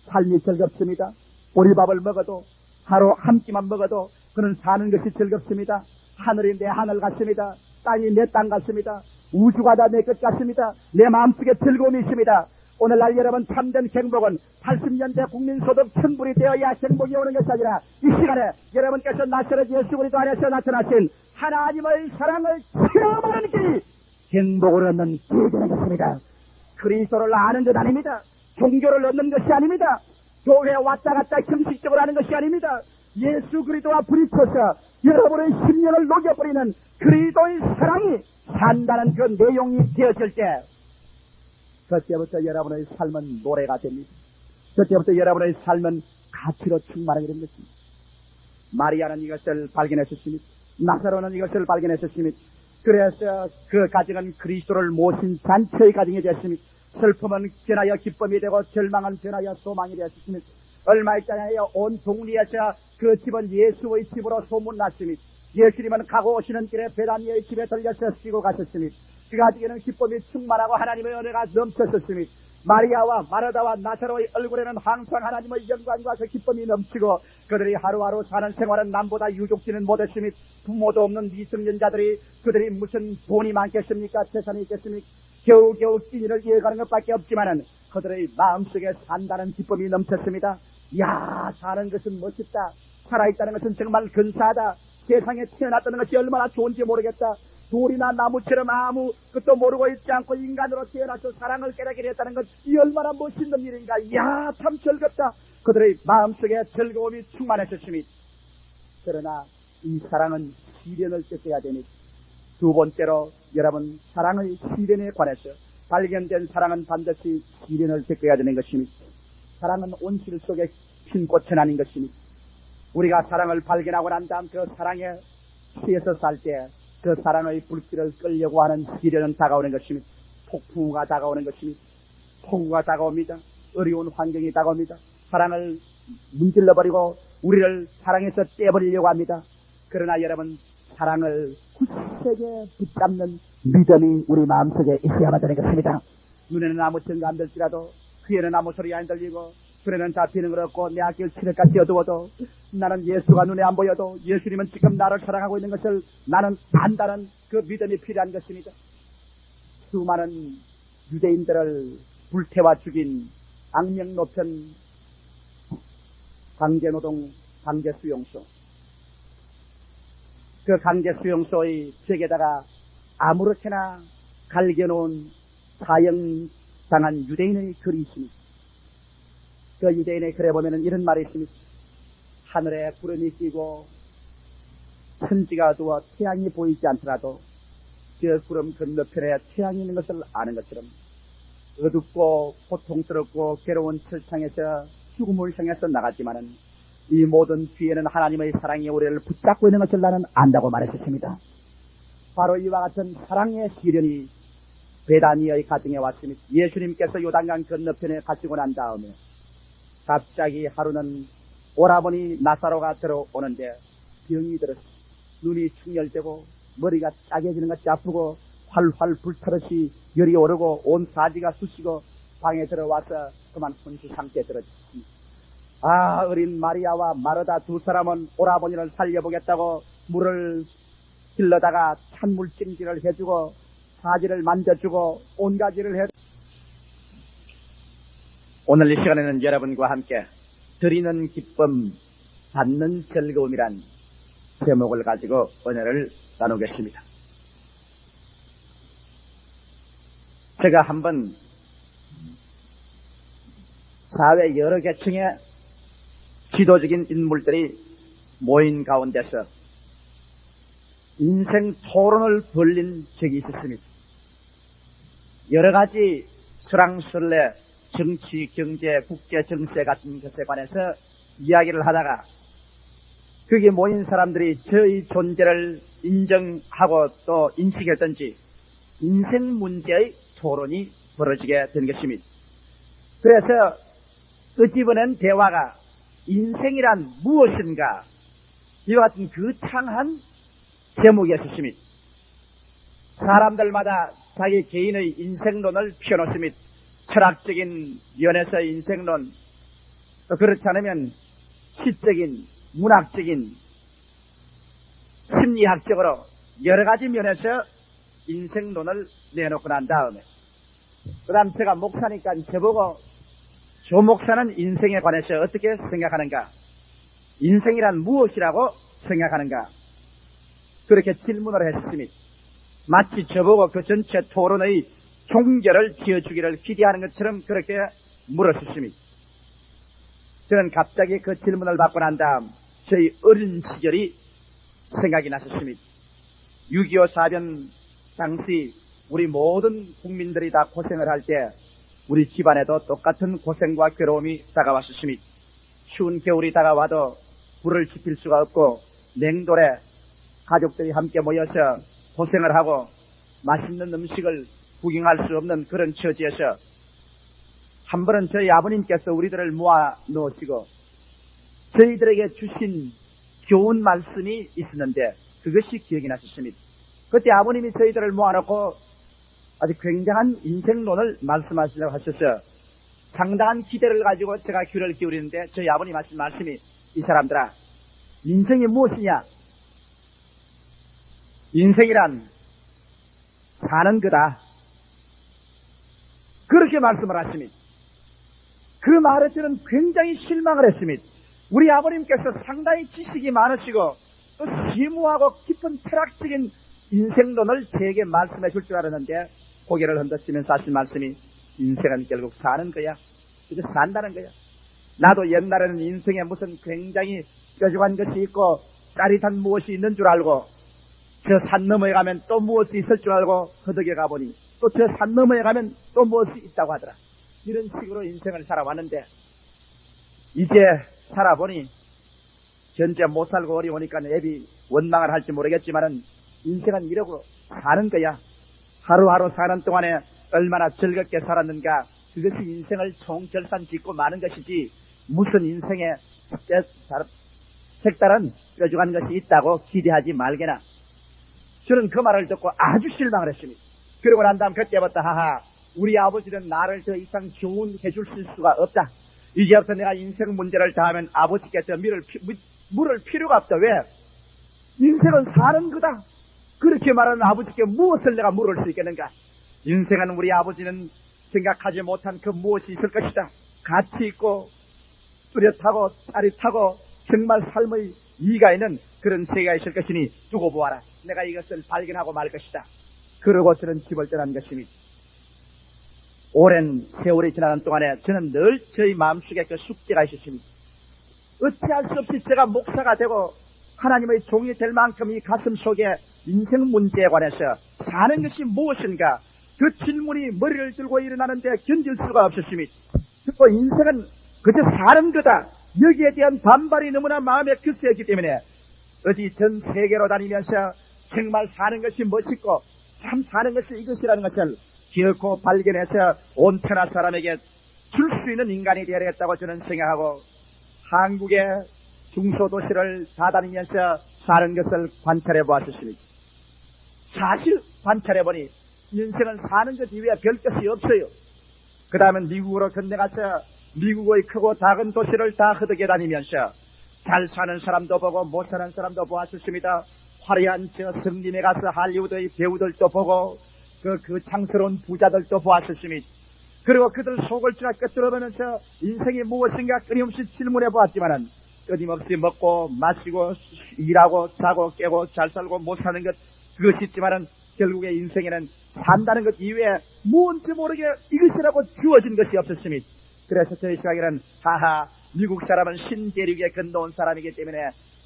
삶이 즐겁습니다. 보리밥을 먹어도 하루 한 끼만 먹어도 그는 사는 것이 즐겁습니다. 하늘이 내 하늘 같습니다. 땅이 내 땅 같습니다. 우주가 다 내 것 같습니다. 내 마음속에 즐거움이 있습니다. 오늘날 여러분 참된 행복은 80년대 국민소득 1000불이 되어야 행복이 오는 것이 아니라 이 시간에 여러분께서 나사렛 예수 그리스도 안에서 나타나신 하나님의 사랑을 체험하는 길이 행복을 얻는 길이 되는 것입니다. 그리스도를 아는 것 아닙니다. 종교를 얻는 것이 아닙니다. 교회에 왔다 갔다 형식적으로 하는 것이 아닙니다. 예수 그리스도와 부딪혀서 여러분의 심령을 녹여버리는 그리스도의 사랑이 산다는 그 내용이 되어질 때 그때부터 여러분의 삶은 노래가 됩니다. 그때부터 여러분의 삶은 가치로 충만하게 된 것입니다. 마리아는 이것을 발견했었습니다. 나사로는 이것을 발견했었습니다. 그래서 그 가정은 그리스도를 모신 잔치의 가정이 되었습니다. 슬픔은 변하여 기쁨이 되고 절망은 변하여 소망이 되었습니다. 얼마 있잖아요. 온 동리에서 그 집은 예수의 집으로 소문났습니다. 예수님은 가고 오시는 길에 베다니의 집에 들려서 쉬고 가셨습니다. 그 가정에는 기쁨이 충만하고 하나님의 은혜가 넘쳤었습니다. 마리아와 마르다와 나사로의 얼굴에는 항상 하나님의 영광과 그 기쁨이 넘치고 그들이 하루하루 사는 생활은 남보다 유족지는 못했습니다. 부모도 없는 미성년자들이 그들이 무슨 돈이 많겠습니까? 재산이 있겠습니까? 겨우겨우 끼니를 이어가는 것밖에 없지만은 그들의 마음속에 산다는 기쁨이 넘쳤습니다. 야, 사는 것은 멋있다. 살아있다는 것은 정말 근사하다. 세상에 태어났다는 것이 얼마나 좋은지 모르겠다. 돌이나 나무처럼 아무 것도 모르고 있지 않고 인간으로 태어나서 사랑을 깨닫게 됐다는 것, 이 얼마나 멋있는 일인가. 이야, 참 즐겁다. 그들의 마음속에 즐거움이 충만했었습니다. 그러나 이 사랑은 시련을 겪어야 됩니다. 두 번째로 여러분, 사랑의 시련에 관해서 발견된 사랑은 반드시 시련을 겪어야 되는 것입니다. 사랑은 온실 속에 핀 꽃은 아닌 것입니다. 우리가 사랑을 발견하고 난 다음 그 사랑에 취해서 살 때 그 사랑의 불길을 끌려고 하는 시련은 다가오는 것입니다. 폭풍우가 다가오는 것입니다. 폭우가 다가옵니다. 어려운 환경이 다가옵니다. 사랑을 문질러버리고 우리를 사랑에서 떼버리려고 합니다. 그러나 여러분, 사랑을 굳세게 붙잡는 믿음이 우리 마음속에 있어야만 되는 것입니다. 눈에는 아무 증거 안 들지라도, 귀에는 아무 소리 안 들리고, 손에는 잡히는 것 없고, 내 앞길 칠흑같이 어두워도 나는 예수가 눈에 안 보여도 예수님은 지금 나를 사랑하고 있는 것을 나는 안다는 그 믿음이 필요한 것입니다. 수많은 유대인들을 불태워 죽인 악명 높은 강제노동 강제수용소, 그 강제수용소의 벽에다가 아무렇게나 갈겨놓은 사형당한 유대인의 글이 있습니다. 그 유대인의 글에 보면은 이런 말이 있습니다. 하늘에 구름이 끼고 천지가 어두워 태양이 보이지 않더라도 그 구름 건너편에 태양이 있는 것을 아는 것처럼 어둡고 고통스럽고 괴로운 철창에서 죽음을 향해서 나갔지만은 이 모든 뒤에는 하나님의 사랑이 우리를 붙잡고 있는 것을 나는 안다고 말했습니다. 바로 이와 같은 사랑의 시련이 베다니의 가정에 왔습니다. 예수님께서 요단강 건너편에 가시고 난 다음에 갑자기 하루는 오라버니 나사로가 들어오는데 병이 들어서 눈이 충혈되고 머리가 짜개지는 것이 아프고 활활 불타듯이 열이 오르고 온 사지가 쑤시고 방에 들어와서 그만 혼수 상태에 들어졌습니다. 아, 어린 마리아와 마르다 두 사람은 오라버니를 살려보겠다고 물을 길러다가 찬물 찜질을 해주고 사지를 만져주고 온가지를 해. 오늘 이 시간에는 여러분과 함께 드리는 기쁨, 받는 즐거움이란 제목을 가지고 은혜를 나누겠습니다. 제가 한번 사회 여러 계층의 지도적인 인물들이 모인 가운데서 인생 토론을 벌린 적이 있었습니다. 여러 가지 수랑술래, 정치, 경제, 국제 정세 같은 것에 관해서 이야기를 하다가 거기에 모인 사람들이 저의 존재를 인정하고 또 인식했던지 인생 문제의 토론이 벌어지게 된 것입니다. 그래서 끄집어낸 대화가 인생이란 무엇인가 이와 같은 거창한 제목이었습니다. 사람들마다 자기 개인의 인생론을 펴놓습니다. 철학적인 면에서 인생론, 또 그렇지 않으면 시적인, 문학적인, 심리학적으로 여러 가지 면에서 인생론을 내놓고 난 다음에 그 다음 제가 목사니까 저보고 조 목사는 인생에 관해서 어떻게 생각하는가, 인생이란 무엇이라고 생각하는가, 그렇게 질문을 했습니다. 마치 저보고 그 전체 토론의 종결을 지어주기를 기대하는 것처럼 그렇게 물었습니다. 저는 갑자기 그 질문을 받고 난 다음 저희 어린 시절이 생각이 났었습니다. 6.25 사변 당시 우리 모든 국민들이 다 고생을 할 때 우리 집안에도 똑같은 고생과 괴로움이 다가왔으심이 추운 겨울이 다가와도 불을 지필 수가 없고 냉돌에 가족들이 함께 모여서 고생을 하고 맛있는 음식을 구경할 수 없는 그런 처지에서 한 번은 저희 아버님께서 우리들을 모아 놓으시고 저희들에게 주신 좋은 말씀이 있었는데 그것이 기억이 나셨습니다. 그때 아버님이 저희들을 모아놓고 아주 굉장한 인생론을 말씀하시려고 하셔서 상당한 기대를 가지고 제가 귀를 기울이는데 저희 아버님 하신 말씀이 이 사람들아 인생이 무엇이냐? 인생이란 사는 거다. 그렇게 말씀을 하십니다. 그 말에 저는 굉장히 실망을 했습니다. 우리 아버님께서 상당히 지식이 많으시고 또 심오하고 깊은 철학적인 인생론을 제게 말씀해 줄 줄 알았는데 고개를 흔드시면서 하신 말씀이 인생은 결국 사는 거야. 그저 산다는 거야. 나도 옛날에는 인생에 무슨 굉장히 뾰족한 것이 있고 짜릿한 무엇이 있는 줄 알고 저 산 너머에 가면 또 무엇이 있을 줄 알고 허덕에 가보니 또 저 산 너머에 가면 또 무엇이 있다고 하더라. 이런 식으로 인생을 살아왔는데 이제 살아보니 현재 못 살고 어려우니까 애비 원망을 할지 모르겠지만은 인생은 이러고 사는 거야. 하루하루 사는 동안에 얼마나 즐겁게 살았는가 그것이 인생을 총결산 짓고 마는 것이지 무슨 인생에 색다른 뾰족한 것이 있다고 기대하지 말게나. 저는 그 말을 듣고 아주 실망을 했습니다. 그러고 난 다음 그때부터 하하 우리 아버지는 나를 더 이상 교훈해 줄 수가 없다. 이제부터 내가 인생 문제를 다 하면 아버지께서 물을 필요가 없다. 왜? 인생은 사는 거다. 그렇게 말하는 아버지께 무엇을 내가 물을 수 있겠는가? 인생은 우리 아버지는 생각하지 못한 그 무엇이 있을 것이다. 가치 있고 뚜렷하고 짜릿하고 정말 삶의 이가 있는 그런 세계가 있을 것이니 두고 보아라. 내가 이것을 발견하고 말 것이다. 그러고 저는 집을 떠난 것입니다. 오랜 세월이 지나는 동안에 저는 늘 저희 마음속에 그 숙제가 있었습니다. 어찌할 수 없이 제가 목사가 되고 하나님의 종이 될 만큼 이 가슴 속에 인생 문제에 관해서 사는 것이 무엇인가 그 질문이 머리를 들고 일어나는데 견딜 수가 없었습니다. 또 인생은 그저 사는 거다. 여기에 대한 반발이 너무나 마음에 급세였기 때문에 어디 전 세계로 다니면서 정말 사는 것이 멋있고 참 사는 것이 이것이라는 것을 결코 발견해서 온 천하 사람에게 줄 수 있는 인간이 되어야겠다고 저는 생각하고 한국의 중소도시를 다다니면서 사는 것을 관찰해 보았습니다. 사실 관찰해 보니 인생은 사는 것 이외에 별 것이 없어요. 그 다음에 미국으로 건너가서 미국의 크고 작은 도시를 다 허덕여 다니면서 잘 사는 사람도 보고 못 사는 사람도 보았습니다. 화려한 저 성림에 가서 할리우드의 배우들도 보고 그 창스러운 부자들도 보았습니다. 그리고 그들 속을 제가 꿰뚫어보면서 인생이 무엇인가 끊임없이 질문해 보았지만은 끊임없이 먹고 마시고 일하고 자고 깨고 잘 살고 못 사는 것 그것이 있지만은 결국에 인생에는 산다는 것 이외에 뭔지 모르게 이것이라고 주어진 것이 없었습니다. 그래서 저희 생각에는 하하 미국 사람은 신대륙에 건너온 사람이기 때문에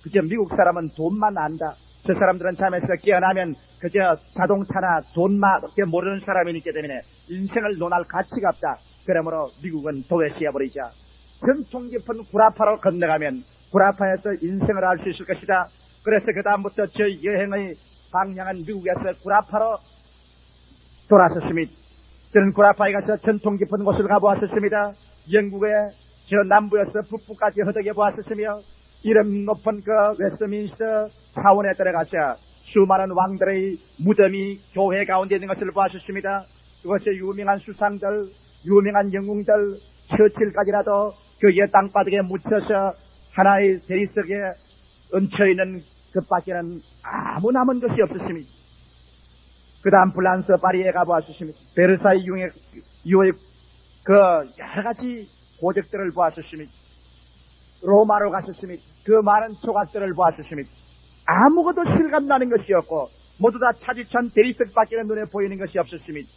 그저 미국 사람은 돈만 안다. 저 사람들은 잠에서 깨어나면 그저 자동차나 돈밖에 모르는 사람이기 때문에 인생을 논할 가치가 없다. 그러므로 미국은 도외시해버리자. 전통 깊은 구라파로 건너가면 구라파에서 인생을 알 수 있을 것이다. 그래서 그 다음부터 저 여행의 방향은 미국에서 구라파로 돌아섰습니다. 저는 구라파에 가서 전통 깊은 곳을 가보았습니다. 영국의 저 남부에서 북부까지 허덕여 보았으며 이름 높은 그 웨스트민스터 사원에 들어가서 수많은 왕들의 무덤이 교회 가운데 있는 것을 보았습니다. 그것이 유명한 수상들, 유명한 영웅들, 처칠까지라도 그의 땅바닥에 묻혀서 하나의 대리석에 얹혀있는 그 밖에는 아무 남은 것이 없었습니다. 그 다음 프랑스 파리에 가보았습니다. 베르사유 이후의 그 여러가지 고적들을 보았습니다. 로마로 갔었습니다. 그 많은 조각들을 보았습니다. 아무것도 실감나는 것이 없고 모두 다 차지찬 대리석밖에 눈에 보이는 것이 없었습니다.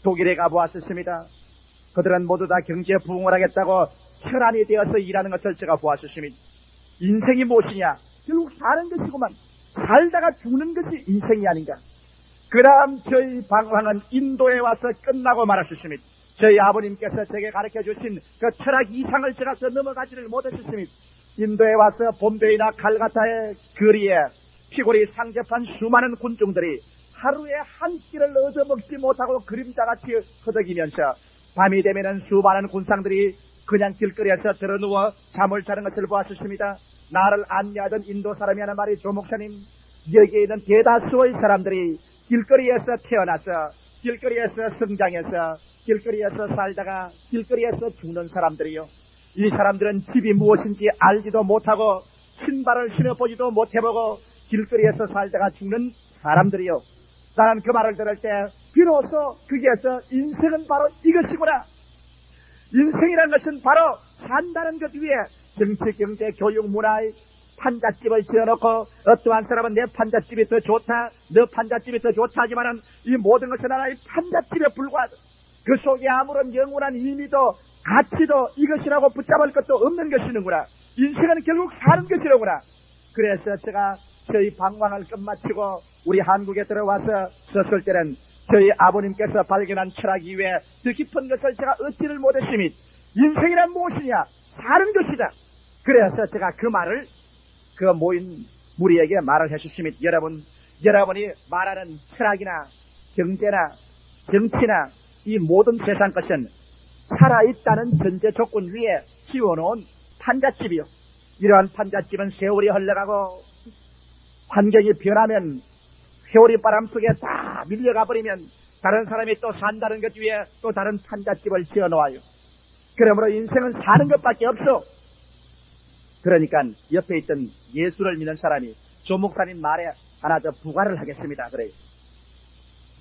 독일에 가보았습니다. 그들은 모두 다 경제 부흥을 하겠다고 혈안이 되어서 일하는 것을 제가 보았습니다. 인생이 무엇이냐? 결국 사는 것이구만. 살다가 죽는 것이 인생이 아닌가? 그 다음 저희 방황은 인도에 와서 끝나고 말았습니다. 저희 아버님께서 제게 가르쳐주신 그 철학 이상을 제가 더 넘어가지를 못했습니다. 인도에 와서 봄베이나 칼가타의 거리에 피골이 상접한 수많은 군중들이 하루에 한 끼를 얻어먹지 못하고 그림자같이 허덕이면서 밤이 되면은 수많은 군상들이 그냥 길거리에서 들어누워 잠을 자는 것을 보았습니다. 나를 안내하던 인도 사람이라는 말이 조목사님, 여기에 있는 대다수의 사람들이 길거리에서 태어나서 길거리에서 성장해서 길거리에서 살다가 길거리에서 죽는 사람들이요. 이 사람들은 집이 무엇인지 알지도 못하고 신발을 신어보지도 못해보고 길거리에서 살다가 죽는 사람들이요. 나는 그 말을 들을 때 비로소 거기에서 인생은 바로 이것이구나. 인생이라는 것은 바로 산다는 것 위에 정치, 경제, 교육, 문화의 판잣집을 지어놓고 어떠한 사람은 내 판잣집이 더 좋다, 너 판잣집이 더 좋다 하지만은 이 모든 것은 하나의 판잣집에 불과하다. 그 속에 아무런 영원한 의미도 가치도 이것이라고 붙잡을 것도 없는 것이는구나. 인생은 결국 사는 것이로구나. 그래서 제가 저희 방황을 끝마치고 우리 한국에 들어와서 썼을 때는 저희 아버님께서 발견한 철학 이외에 더 깊은 것을 제가 얻지를 못했으니 인생이란 무엇이냐? 사는 것이다. 그래서 제가 그 말을 그 모인 무리에게 말을 해주시면 여러분이 말하는 철학이나 경제나 정치나 이 모든 세상 것은 살아있다는 전제 조건 위에 지어놓은 판잣집이요. 이러한 판잣집은 세월이 흘러가고 환경이 변하면 세월이 바람 속에 다 밀려가 버리면 다른 사람이 또 산다는 것 위에 또 다른 판잣집을 지어놓아요. 그러므로 인생은 사는 것밖에 없어. 그러니까 옆에 있던 예수를 믿는 사람이 조 목사님 말에 하나 더 부과를 하겠습니다. 그래요.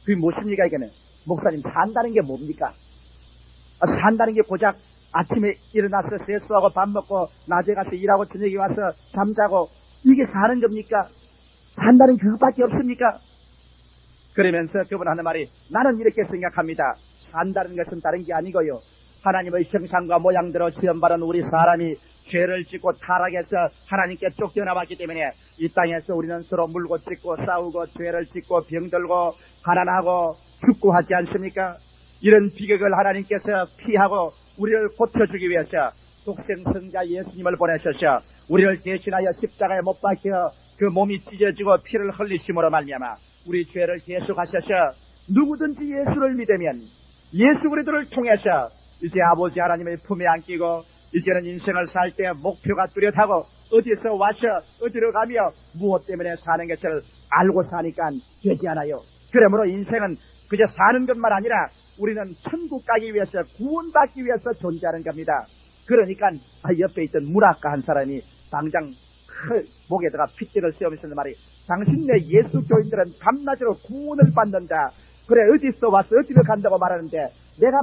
그게 무엇입니까 이게는? 목사님 산다는 게 뭡니까? 산다는 게 고작 아침에 일어나서 세수하고 밥 먹고 낮에 가서 일하고 저녁에 와서 잠자고 이게 사는 겁니까? 산다는 게 그것밖에 없습니까? 그러면서 그분 하는 말이 나는 이렇게 생각합니다. 산다는 것은 다른 게 아니고요. 하나님의 형상과 모양대로 지음받은 우리 사람이 죄를 짓고 타락해서 하나님께 쫓겨나왔기 때문에 이 땅에서 우리는 서로 물고 찢고 싸우고 죄를 짓고 병들고 가난하고 죽고 하지 않습니까? 이런 비극을 하나님께서 피하고 우리를 고쳐주기 위해서 독생성자 예수님을 보내셔서 우리를 대신하여 십자가에 못 박혀 그 몸이 찢어지고 피를 흘리심으로 말미암아 우리 죄를 대속하셔서 누구든지 예수를 믿으면 예수 그리스도를 통해서 이제 아버지 하나님의 품에 안기고 이제는 인생을 살 때 목표가 뚜렷하고 어디서 와서 어디로 가며 무엇 때문에 사는 것을 알고 사니까 되지 않아요. 그러므로 인생은 그저 사는 것만 아니라 우리는 천국 가기 위해서 구원받기 위해서 존재하는 겁니다. 그러니까 옆에 있던 문학가 한 사람이 당장 목에다가 핏대를 세우면서 말이 당신네 예수 교인들은 밤낮으로 구원을 받는다. 그래 어디서 와서 어디로 간다고 말하는데 내가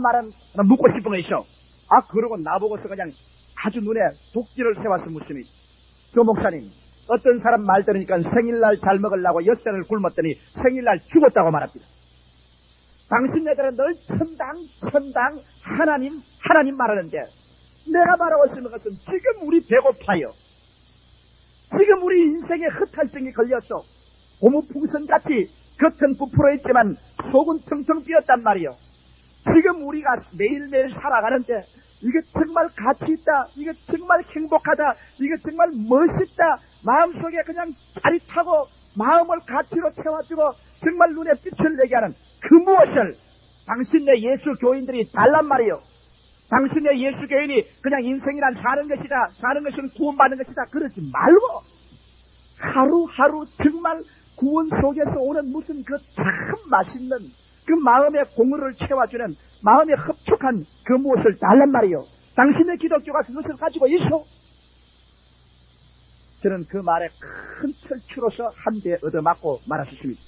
묻고 싶은 거 있어. 그러고 나보고서 그냥 아주 눈에 독지를 세워서 묻으니 조 목사님 어떤 사람 말 들으니까 생일날 잘 먹으려고 엿새를 굶었더니 생일날 죽었다고 말합니다. 당신네들은 늘 천당 하나님 말하는데 내가 말하고 있는 것은 지금 우리 배고파요. 지금 우리 인생에 흩할증이 걸렸어. 고무풍선같이 겉은 부풀어 있지만 속은 텅텅 비었단 말이요. 지금 우리가 매일매일 살아가는데 이게 정말 가치 있다. 이게 정말 행복하다. 이게 정말 멋있다. 마음속에 그냥 짜릿하고 마음을 가치로 채워주고 정말 눈에 빛을 내게 하는 그 무엇을 당신네 예수 교인들이 달란 말이요. 당신네 예수 교인이 그냥 인생이란 사는 것이다. 사는 것은 구원받는 것이다. 그러지 말고 하루하루 정말 구원 속에서 오는 무슨 그 참 맛있는 그 마음의 공허를 채워주는 마음의 흡축한 그 무엇을 달란 말이요. 당신의 기독교가 그것을 가지고 있어. 저는 그 말에 큰 철추로서 한 대 얻어맞고 말았습니다.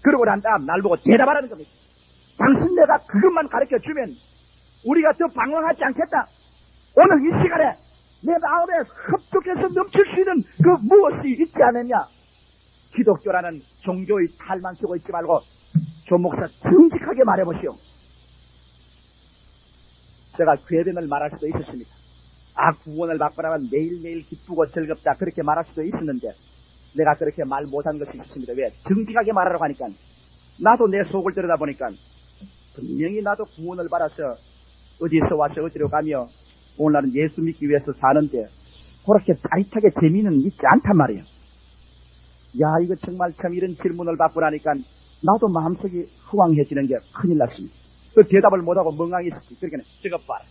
그러고 난 다음 날 보고 대답하라는 겁니다. 당신 내가 그것만 가르쳐주면 우리가 더 방황하지 않겠다. 오늘 이 시간에 내 마음에 흡족해서 넘칠 수 있는 그 무엇이 있지 않느냐. 기독교라는 종교의 탈만 쓰고 있지 말고 조 목사 정직하게 말해보시오. 제가 궤변을 말할 수도 있었습니다. 구원을 받고 나면 매일매일 기쁘고 즐겁다 그렇게 말할 수도 있었는데 내가 그렇게 말 못한 것이 있습니다. 왜? 정직하게 말하라고 하니까 나도 내 속을 들여다보니까 분명히 나도 구원을 받아서 어디서 와서 어디로 가며 오늘날은 예수 믿기 위해서 사는데 그렇게 짜릿하게 재미는 있지 않단 말이에요. 야, 이거 정말 참 이런 질문을 받고 나니까 나도 마음속이 허황해지는 게 큰일 났습니다. 그 대답을 못하고 멍하니 있었지. 그러니까 저거 봐라.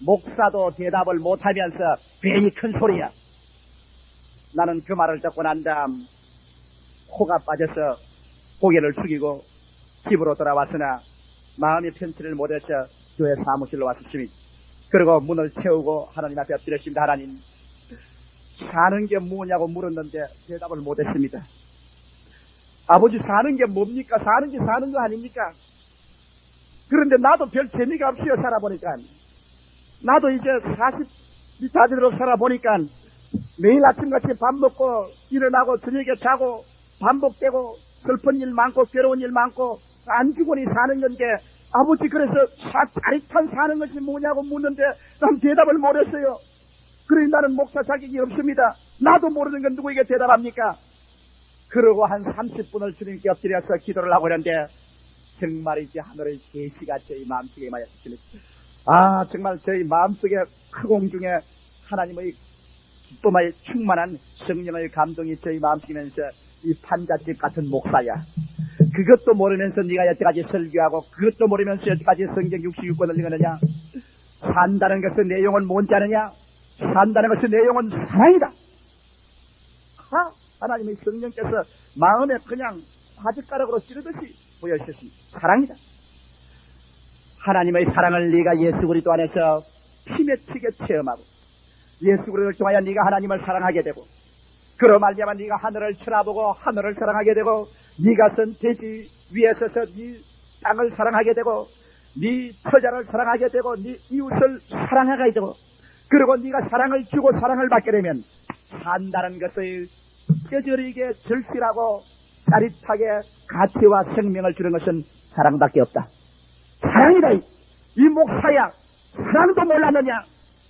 목사도 대답을 못하면서 괜히 큰 소리야. 나는 그 말을 듣고 난 다음 코가 빠져서 고개를 숙이고 집으로 돌아왔으나 마음의 편치를 못해서 교회 사무실로 왔습니다. 그리고 문을 채우고 하나님 앞에 엎드렸습니다. 하나님, 사는 게 뭐냐고 물었는데 대답을 못했습니다. 아버지, 사는 게 뭡니까? 사는 게 사는 거 아닙니까? 그런데 나도 별 재미가 없어요. 살아보니까. 나도 이제 40이 다 되도록 살아보니까 매일 아침같이 밥 먹고 일어나고 저녁에 자고 반복되고 슬픈 일 많고 괴로운 일 많고 안주거니 사는 건데 아버지, 그래서 짜릿한 사는 것이 뭐냐고 묻는데 난 대답을 못했어요. 그러니 나는 목사 자격이 없습니다. 나도 모르는 건 누구에게 대답합니까? 그러고 한 30분을 주님께 엎드려서 기도를 하고 있는데 정말이지 하늘의 계시가 저희 마음속에 임하였습니다. 아, 정말 저희 마음속에 크공 중에 하나님의 기쁨에 충만한 성령의 감동이 저희 마음속이면서 이 판잣집 같은 목사야. 그것도 모르면서 네가 여태까지 설교하고 그것도 모르면서 여태까지 성경 66권을 읽었느냐? 산다는 것의 내용은 뭔지 아느냐? 산다는 것의 내용은 사랑이다. 하나님의 성령께서 마음에 그냥 바짓가락으로 찌르듯이 보여주셨습니다. 사랑이다. 하나님의 사랑을 네가 예수 그리스도 안에서 피맺히게 체험하고 예수 그리스도를 통하여 네가 하나님을 사랑하게 되고 그로 말미암아 네가 하늘을 쳐다보고 하늘을 사랑하게 되고 네가 선 대지 위에 서서 네 땅을 사랑하게 되고 네 처자를 사랑하게 되고 네 이웃을 사랑하게 되고 그리고 네가 사랑을 주고 사랑을 받게 되면 산다는 것을 뼈저리게 절실하고 짜릿하게 가치와 생명을 주는 것은 사랑밖에 없다. 사랑이다. 이 목사야, 사랑도 몰랐느냐?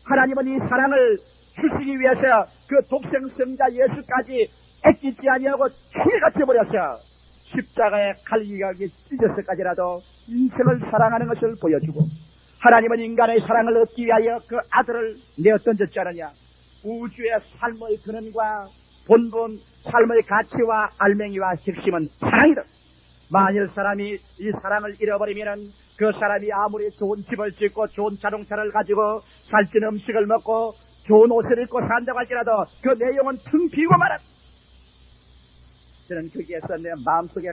하나님은 이 사랑을 주시기 위해서 그 독생성자 예수까지 애끼지 아니하고 죽여같이 버렸어. 십자가에 갈기가게 찢어서까지라도 인생을 사랑하는 것을 보여주고 하나님은 인간의 사랑을 얻기 위하여 그 아들을 내어 던졌지 않느냐? 우주의 삶의 근원과 본분, 삶의 가치와 알맹이와 핵심은 사랑이다. 만일 사람이 이 사랑을 잃어버리면 그 사람이 아무리 좋은 집을 짓고 좋은 자동차를 가지고 살찐 음식을 먹고 좋은 옷을 입고 산다고 할지라도 그 내용은 텅 비고 말았다. 저는 거기에서 내 마음속에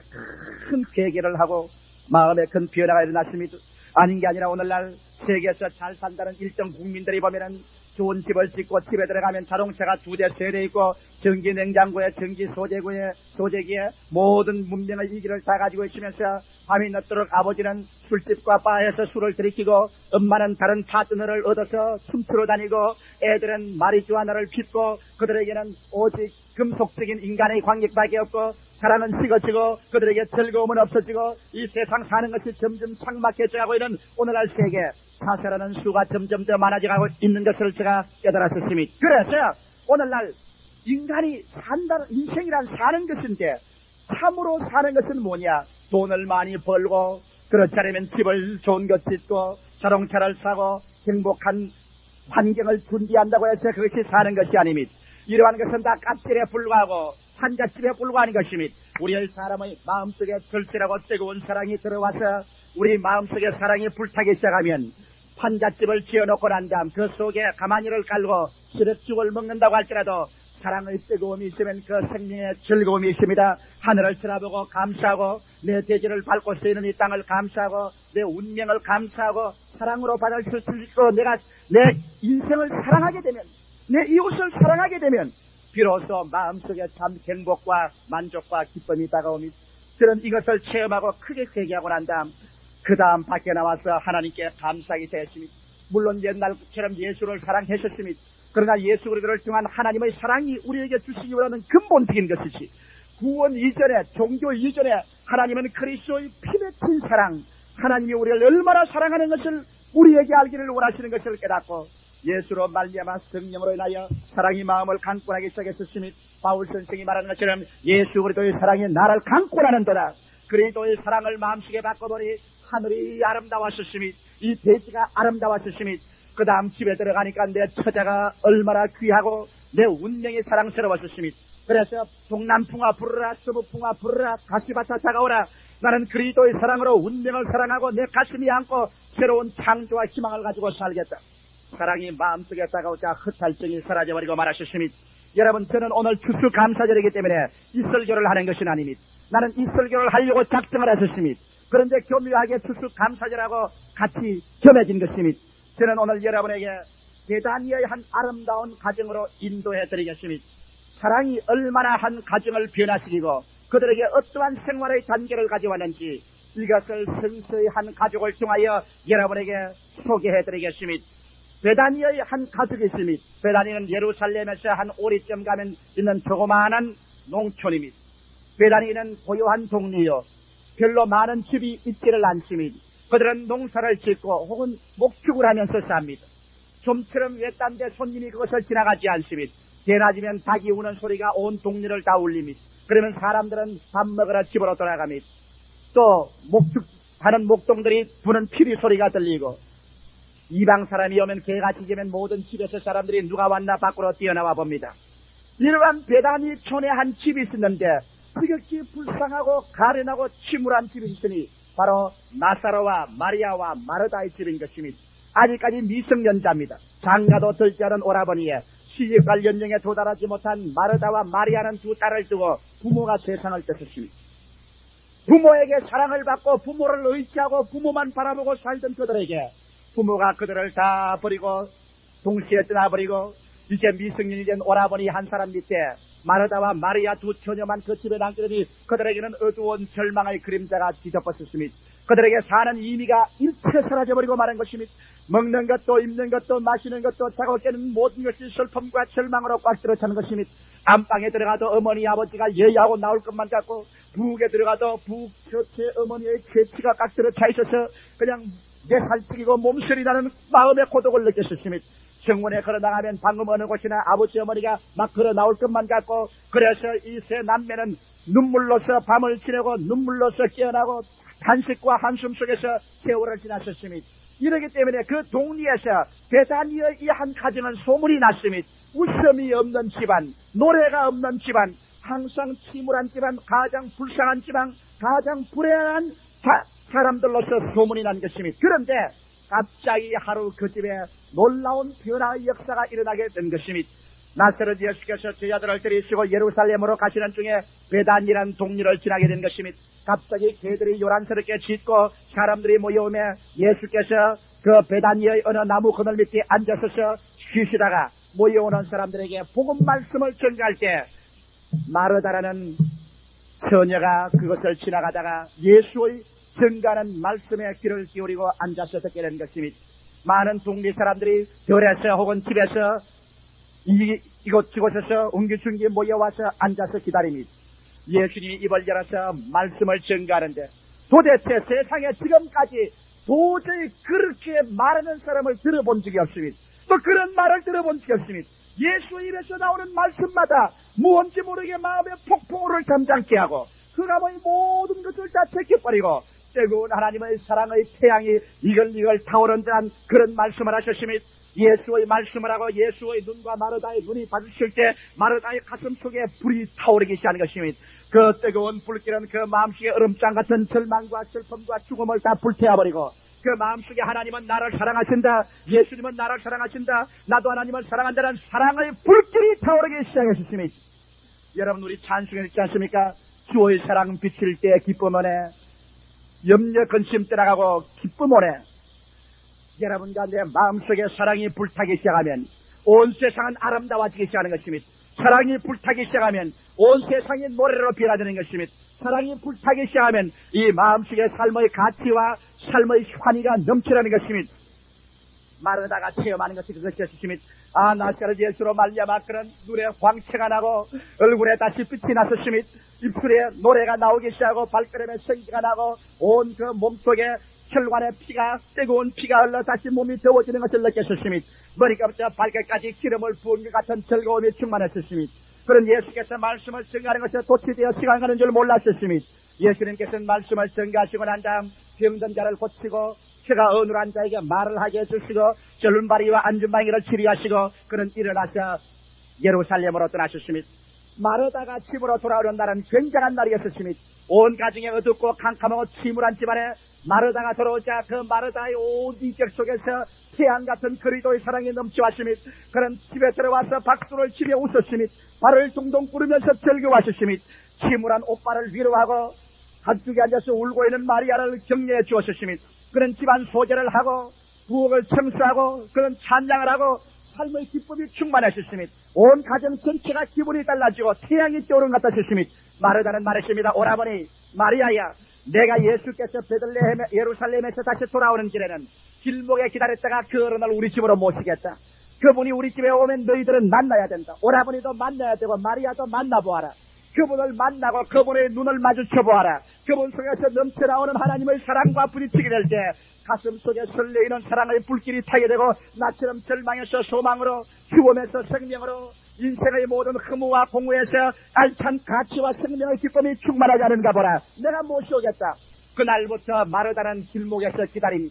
큰 회개를 하고 마음에 큰 변화가 일어났습니다. 아닌 게 아니라 오늘날 세계에서 잘 산다는 일정 국민들이 보면은 좋은 집을 짓고 집에 들어가면 자동차가 2대 3대 있고 전기 냉장고에 전기 소재기에 모든 문명의 이기를 다 가지고 있으면서 밤이 늦도록 아버지는 술집과 바에서 술을 들이키고 엄마는 다른 파트너를 얻어서 춤추러 다니고 애들은 마리주아나를 빚고 그들에게는 오직 금속적인 인간의 관객밖에 없고 사랑은 식어지고 그들에게 즐거움은 없어지고 이 세상 사는 것이 점점 삭막해져가고 있는 오늘날 세계 사살하는 수가 점점 더 많아져가고 있는 것을 제가 깨달았었습니다. 그래서 오늘날 인간이 산다는 인생이란 사는 것인데 참으로 사는 것은 뭐냐? 돈을 많이 벌고 그렇지 않으면 집을 좋은 것 짓고 자동차를 사고 행복한 환경을 준비한다고 해서 그것이 사는 것이 아닙니다. 이러한 것은 다 값질에 불과하고 판잣집에 불과한 것입니다. 우리의 사람의 마음속에 절실하고 뜨거운 사랑이 들어와서 우리 마음속에 사랑이 불타기 시작하면 판잣집을 지어놓고 난 다음 그 속에 가마니를 깔고 시래죽을 먹는다고 할지라도 사랑의 뜨거움이 있으면 그 생명의 즐거움이 있습니다. 하늘을 쳐다보고 감사하고 내 대지를 밟고 쓰이는 이 땅을 감사하고 내 운명을 감사하고 사랑으로 받아줄 수 있고 내가 내 인생을 사랑하게 되면 내 이웃을 사랑하게 되면 비로소 마음속에 참 행복과 만족과 기쁨이 다가옵니다. 저는 이것을 체험하고 크게 회개하고 난 다음 그 다음 밖에 나와서 하나님께 감사하기 시작했습니다. 물론 옛날처럼 예수를 사랑하셨습니다. 그러나 예수 그리스도를 통한 하나님의 사랑이 우리에게 주시기 원하는 근본적인 것이지 구원 이전에 종교 이전에 하나님은 그리스도의 피 맺힌 사랑 하나님이 우리를 얼마나 사랑하는 것을 우리에게 알기를 원하시는 것을 깨닫고 예수로 말미암아 성령으로 인하여 사랑이 마음을 강권하기 시작했었으니 바울 선생이 말하는 것처럼 예수 그리스도의 사랑이 나를 강권하는도다. 그리스도의 사랑을 마음속에 바꿔보니 하늘이 아름다웠었으니 이 대지가 아름다웠으심이 그 다음 집에 들어가니까 내 처자가 얼마나 귀하고 내 운명이 사랑스러웠으심이 그래서 동남풍아 부르라 서부풍아 부르라 가시밭아 다가오라 나는 그리스도의 사랑으로 운명을 사랑하고 내 가슴이 안고 새로운 창조와 희망을 가지고 살겠다. 사랑이 마음속에 다가오자 흩갈증이 사라져버리고 말하셨습니다. 여러분 저는 오늘 추수감사절이기 때문에 이 설교를 하는 것은 아닙니다. 나는 이 설교를 하려고 작정을 했었습니다. 그런데 교묘하게 추수감사절하고 같이 겸해진 것입니다. 저는 오늘 여러분에게 베다니의 한 아름다운 가정으로 인도해드리겠습니다. 사랑이 얼마나 한 가정을 변화시키고 그들에게 어떠한 생활의 단계를 가져왔는지 이것을 성서의 한 가족을 통하여 여러분에게 소개해드리겠습니다. 베다니의 한 가족이 있습니다. 베다니는 예루살렘에서 한 오리쯤 가면 있는 조그마한 농촌입니다. 베다니는 고요한 동리요. 별로 많은 집이 있지를 않습니다. 그들은 농사를 짓고 혹은 목축을 하면서 삽니다. 좀처럼 외딴데 손님이 그것을 지나가지 않습니다. 대낮이면 닭이 우는 소리가 온 동네를 다 울립니다. 그러면 사람들은 밥 먹으러 집으로 돌아갑니다. 또 목축하는 목동들이 부는 피리 소리가 들리고 이방 사람이 오면 개가 짖으면 모든 집에서 사람들이 누가 왔나 밖으로 뛰어나와 봅니다. 이러한 베다니 촌에 한 집이 있었는데 지극히 불쌍하고 가련하고 침울한 집이 있으니 바로 나사로와 마리아와 마르다의 집인 것입니다. 아직까지 미성년자입니다. 장가도 들지 않은 오라버니에 시집갈 연령에 도달하지 못한 마르다와 마리아는 두 딸을 두고 부모가 세상을 떴습니다. 부모에게 사랑을 받고 부모를 의지하고 부모만 바라보고 살던 그들에게 부모가 그들을 다 버리고 동시에 떠나버리고 이제 미성년이 된 오라버니 한 사람 밑에 마르다와 마리아 두 처녀만 그 집에 남기더니 그들에게는 어두운 절망의 그림자가 뒤덮었습니다. 그들에게 사는 의미가 일체 사라져버리고 마는 것입니다. 먹는 것도 입는 것도 마시는 것도 자고 깨는 모든 것이 슬픔과 절망으로 꽉 들어차는 것입니다. 안방에 들어가도 어머니 아버지가 예의하고 나올 것만 같고 부엌에 들어가도 부엌 곁에 어머니의 죄치가 꽉 들어차 있어서 그냥 내 살찌기고 몸소리 나는 마음의 고독을 느꼈습니다. 정문에 걸어나가면 방금 어느 곳이나 아버지 어머니가 막 걸어 나올 것만 같고 그래서 이 세 남매는 눈물로서 밤을 지내고 눈물로서 깨어나고 단식과 한숨 속에서 세월을 지났었습니다. 이러기 때문에 그 동리에서 베다니의 이 한 가정은 소문이 났습니다. 웃음이 없는 집안, 노래가 없는 집안, 항상 침울한 집안, 가장 불쌍한 집안, 가장 불행한 사람들로서 소문이 난 것입니다. 그런데 갑자기 하루 그 집에 놀라운 변화의 역사가 일어나게 된 것입니다. 나사렛 예수께서 제자들을 데리시고 예루살렘으로 가시는 중에 베단이라는 동리를 지나게 된 것입니다. 갑자기 개들이 요란스럽게 짖고 사람들이 모여오며 예수께서 그 베다니의 어느 나무 그늘 밑에 앉아서서 쉬시다가 모여오는 사람들에게 복음 말씀을 전가할 때 마르다라는 처녀가 그것을 지나가다가 예수의 전가하는 말씀에 귀를 기울이고 앉아서 듣게 된 것입니다. 많은 동리 사람들이 들에서 혹은 집에서 이곳저곳에서 웅기중기 모여와서 앉아서 기다립니다. 예수님이 입을 열어서 말씀을 전가하는데 도대체 세상에 지금까지 도저히 그렇게 말하는 사람을 들어본 적이 없습니다. 또 그런 말을 들어본 적이 없습니다. 예수 입에서 나오는 말씀마다 무언지 모르게 마음의 폭풍우를 잠잠케 하고 그가 모든 것을 다 제껴버리고 뜨거운 하나님의 사랑의 태양이 이글이글 타오른 듯한 그런 말씀을 하셨습니다. 예수의 말씀을 하고 예수의 눈과 마르다의 눈이 마주칠 때 마르다의 가슴 속에 불이 타오르기 시작하는 것입니다. 그 뜨거운 불길은 그 마음속에 얼음장 같은 절망과 슬픔과 죽음을 다 불태워버리고 그 마음속에 하나님은 나를 사랑하신다, 예수님은 나를 사랑하신다, 나도 하나님을 사랑한다는 사랑의 불길이 타오르기 시작했습니다. 여러분 우리 찬송에 있지 않습니까? 주의 사랑 비칠 때 기쁨 오네, 염려 근심 떠나가고 기쁨 오네. 여러분과 내 마음속에 사랑이 불타기 시작하면 온 세상은 아름다워지기 시작하는 것입니다. 사랑이 불타기 시작하면 온 세상이 노래로 변화되는 것입니다. 사랑이 불타기 시작하면 이 마음속에 삶의 가치와 삶의 환희가 넘치라는 것입니다. 마르다가 체험하는 것이 그것이었습니다. 나사렛 예수로 말미암아 그런 눈에 광채가 나고 얼굴에 다시 빛이 났었습니다. 입술에 노래가 나오기 시작하고 발걸음에 생기가 나고 온 그 몸속에 혈관에 피가 뜨거운 피가 흘러 다시 몸이 더워지는 것을 느꼈었습니다. 머리까지부터 발끝까지 기름을 부은 것 같은 즐거움이 충만했었습니다. 그런 예수께서 말씀을 전가하는 것에 도취되어 시간 가는 줄 몰랐었습니다. 예수님께서는 말씀을 전가하시고 난 다음 병든 자를 고치고 그가 어눌한 자에게 말을 하게 해주시고 절름발이와 안전방위를 치료하시고 그는 일어나서 예루살렘으로 떠나셨으며 마르다가 집으로 돌아오려는 굉장한 날이었으며 온 가정에 어둡고 캄캄하고 침울한 집안에 마르다가 돌아오자 그 마르다의 온 인격 속에서 태양 같은 그리스도의 사랑이 넘쳐왔으며 그는 집에 들어와서 박수를 치며 웃었으며 발을 동동 구르면서 즐거워하셨으며 침울한 오빠를 위로하고 한쪽에 앉아서 울고 있는 마리아를 격려해 주었으며 그는 집안 소재를 하고 부엌을 청소하고 그는 찬양을 하고 삶의 기쁨이 충만하셨으며 온 가정 전체가 기분이 달라지고 태양이 떠오른 것 같았으며 마르다는 말했습니다. 오라버니 마리아야, 내가 예수께서 베들레헴 예루살렘에서 다시 돌아오는 길에는 길목에 기다렸다가 그 어른을 우리 집으로 모시겠다. 그분이 우리 집에 오면 너희들은 만나야 된다. 오라버니도 만나야 되고 마리아도 만나보아라. 그분을 만나고 그분의 눈을 마주쳐보아라. 그분 속에서 넘쳐나오는 하나님의 사랑과 부딪히게 될 때 가슴 속에 설레이는 사랑의 불길이 타게 되고 나처럼 절망에서 소망으로 죽음에서 생명으로 인생의 모든 허무와 공허에서 알찬 가치와 생명의 기쁨이 충만하지 않은가 보라. 내가 모시오겠다. 그날부터 마르다는 길목에서 기다림.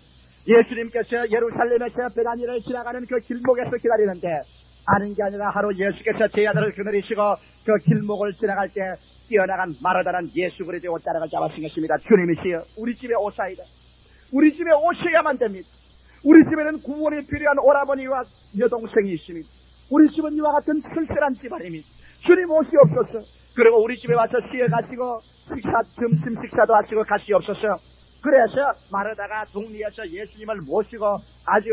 예수님께서 예루살렘에서 베다니를 지나가는 그 길목에서 기다리는데 아는 게 아니라 하루 예수께서 제 아들을 그늘이시고 그 길목을 지나갈 때 뛰어나간 마르다는 예수 그리스도의 옷자락을 잡아신 것입니다. 주님이시여 우리 집에 오사이다. 우리 집에 오셔야만 됩니다. 우리 집에는 구원이 필요한 오라버니와 여동생이 있습니다. 우리 집은 이와 같은 쓸쓸한 집안입니다. 주님 오시옵소서. 그리고 우리 집에 와서 쉬어가시고 점심 식사도 하시고 가시옵소서. 그래서 마르다가 동리에서 예수님을 모시고 아주